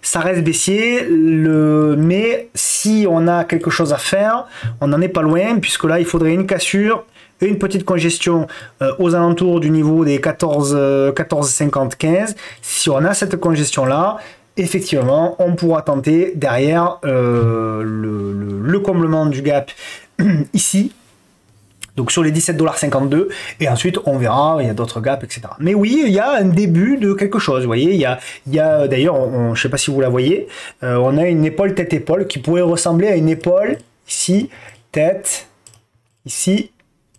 Ça reste baissier, mais si on a quelque chose à faire, on n'en est pas loin, puisque là, il faudrait une cassure, une petite congestion aux alentours du niveau des 14,50-15. Si on a cette congestion-là, effectivement, on pourra tenter derrière le comblement du gap ici, donc sur les 17,52 $, et ensuite on verra, il y a d'autres gaps, etc. Mais oui, il y a un début de quelque chose, vous voyez, il y a d'ailleurs, je ne sais pas si vous la voyez, on a une épaule tête-épaule qui pourrait ressembler à une épaule ici, tête, ici,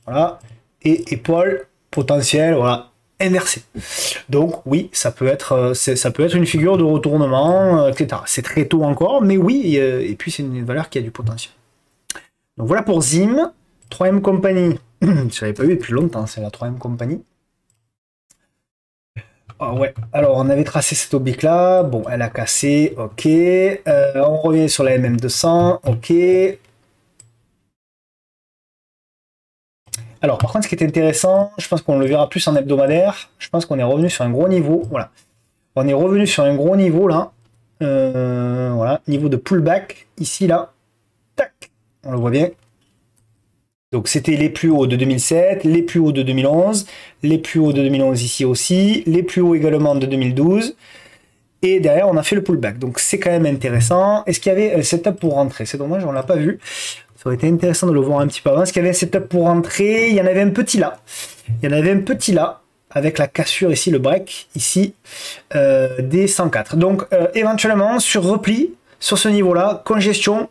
voilà, et épaule potentielle, voilà, inversé. Donc oui, ça peut être une figure de retournement, etc. C'est très tôt encore, mais oui, et puis c'est une valeur qui a du potentiel. Donc voilà pour Zim, 3ème compagnie. Je ne l'avais pas vu depuis longtemps, c'est la 3ème compagnie. Ah ouais, alors on avait tracé cette oblique là, bon, elle a cassé, ok. On revient sur la MM200, ok. Alors, par contre, ce qui est intéressant, je pense qu'on le verra plus en hebdomadaire, je pense qu'on est revenu sur un gros niveau, voilà. On est revenu sur un gros niveau, là. Voilà, niveau de pullback, ici, là. Tac, on le voit bien. Donc, c'était les plus hauts de 2007, les plus hauts de 2011, les plus hauts de 2011 ici aussi, les plus hauts également de 2012. Et derrière, on a fait le pullback. Donc, c'est quand même intéressant. Est-ce qu'il y avait un setup pour rentrer? C'est dommage, on ne l'a pas vu. Ça aurait été intéressant de le voir un petit peu avant. Est-ce qu'il y avait un setup pour rentrer? Il y en avait un petit là. Il y en avait un petit là, avec la cassure ici, le break, ici, des 104. Donc, éventuellement, sur repli, sur ce niveau-là, congestion,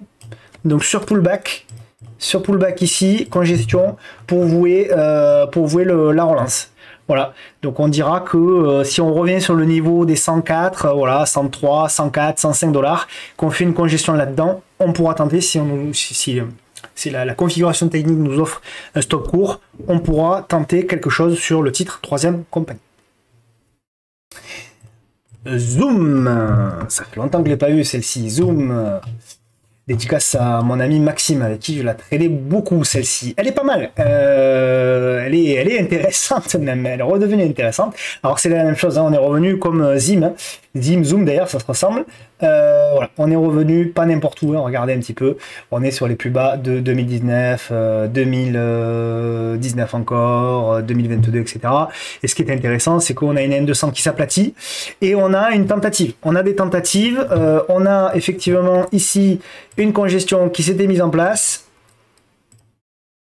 donc sur pullback ici, congestion, pour vouer la relance. Voilà, donc on dira que si on revient sur le niveau des 104, voilà, 103, 104, 105 $, qu'on fait une congestion là-dedans, on pourra tenter, si la configuration technique nous offre un stop court, on pourra tenter quelque chose sur le titre 3ème compagnie. Zoom, ça fait longtemps que je ne l'ai pas vu celle-ci, Zoom. Dédicace à mon ami Maxime, avec qui je la tradais beaucoup, celle-ci. Elle est pas mal. Elle est intéressante même. Elle est redevenue intéressante. Alors, c'est la même chose. Hein. On est revenu comme Zim. Hein. Zim, Zoom, d'ailleurs, ça se ressemble. Voilà. On est revenu pas n'importe où. Hein. Regardez un petit peu. On est sur les plus bas de 2019, 2019 encore, 2022, etc. Et ce qui est intéressant, c'est qu'on a une N200 qui s'aplatit et on a une tentative. On a des tentatives. On a effectivement ici une congestion qui s'était mise en place.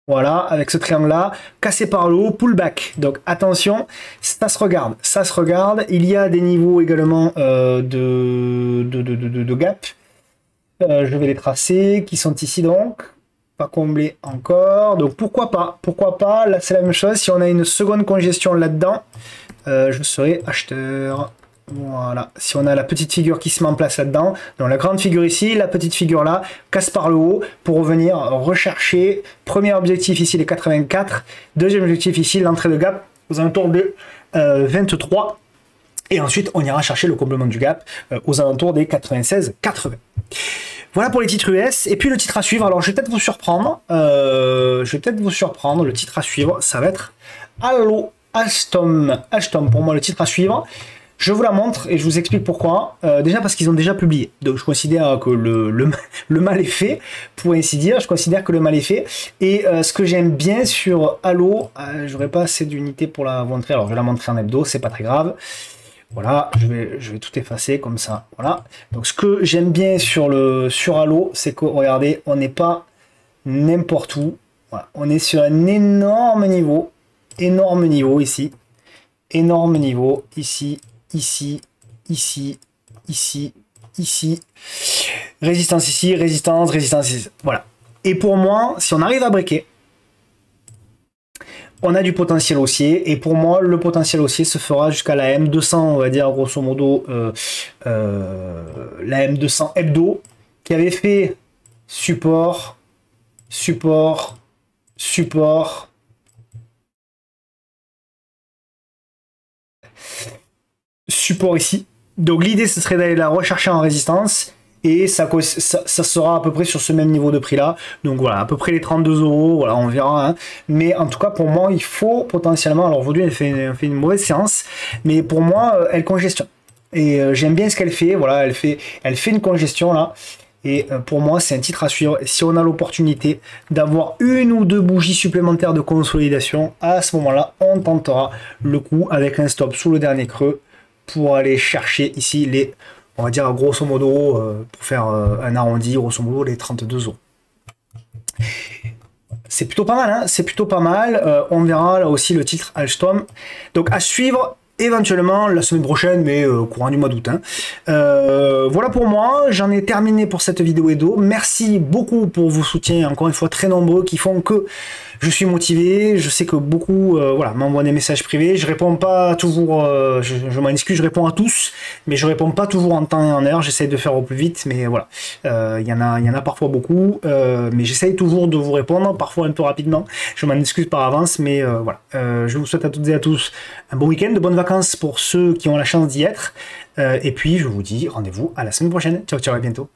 Voilà, avec ce triangle-là, cassé par le haut, pullback. Donc attention, ça se regarde, ça se regarde. Il y a des niveaux également de gap. Je vais les tracer, qui sont ici donc. Pas comblés encore. Donc pourquoi pas? Pourquoi pas? Là, c'est la même chose. Si on a une seconde congestion là-dedans, je serai acheteur. Voilà, si on a la petite figure qui se met en place là-dedans, donc la grande figure ici, la petite figure là, casse par le haut pour revenir rechercher. Premier objectif ici, les 84. Deuxième objectif ici, l'entrée de gap aux alentours de 23. Et ensuite, on ira chercher le comblement du gap aux alentours des 96-80. Voilà pour les titres US. Et puis le titre à suivre, alors je vais peut-être vous surprendre. Le titre à suivre, ça va être Allo Alstom. Alstom, pour moi, le titre à suivre. Je vous la montre et je vous explique pourquoi. Déjà parce qu'ils ont déjà publié. Donc je considère que le mal est fait, pour ainsi dire. Je considère que le mal est fait. Et ce que j'aime bien sur Allo, j'aurais pas assez d'unités pour la montrer. Alors je vais la montrer en hebdo, c'est pas très grave. Voilà, je vais tout effacer comme ça. Voilà. Donc ce que j'aime bien sur Allo, c'est que regardez, on n'est pas n'importe où. Voilà. On est sur un énorme niveau ici. Énorme niveau ici. Ici, ici, ici, ici, résistance ici, résistance ici. Voilà. Et pour moi, si on arrive à breaker, on a du potentiel haussier. Et pour moi, le potentiel haussier se fera jusqu'à la M200, on va dire grosso modo, la M200 hebdo, qui avait fait support, support, support. Support ici. Donc l'idée ce serait d'aller la rechercher en résistance et ça sera à peu près sur ce même niveau de prix là. Donc voilà, à peu près les 32 €, voilà, on verra. Hein. Mais en tout cas pour moi il faut potentiellement, alors aujourd'hui elle fait une mauvaise séance, mais pour moi elle congestionne. Et j'aime bien ce qu'elle fait, voilà, elle fait une congestion là. Et pour moi, c'est un titre à suivre. Si on a l'opportunité d'avoir une ou deux bougies supplémentaires de consolidation, à ce moment-là, on tentera le coup avec un stop sous le dernier creux pour aller chercher ici les, on va dire grosso modo, pour faire un arrondi, grosso modo les 32 €. C'est plutôt pas mal, hein, c'est plutôt pas mal. On verra là aussi le titre Alstom. Donc à suivre éventuellement la semaine prochaine, mais courant du mois d'août. Hein. Voilà pour moi, j'en ai terminé pour cette vidéo Edo. Merci beaucoup pour vos soutiens, encore une fois très nombreux, qui font que je suis motivé. Je sais que beaucoup voilà, m'envoient des messages privés. Je réponds pas toujours, je m'en excuse, je réponds à tous, mais je réponds pas toujours en temps et en heure. J'essaie de faire au plus vite, mais voilà, il y en a parfois beaucoup, mais j'essaye toujours de vous répondre, parfois un peu rapidement. Je m'en excuse par avance, mais voilà. Je vous souhaite à toutes et à tous un bon week-end, de bonnes vacances pour ceux qui ont la chance d'y être. Et puis je vous dis rendez-vous à la semaine prochaine. Ciao, ciao, à bientôt.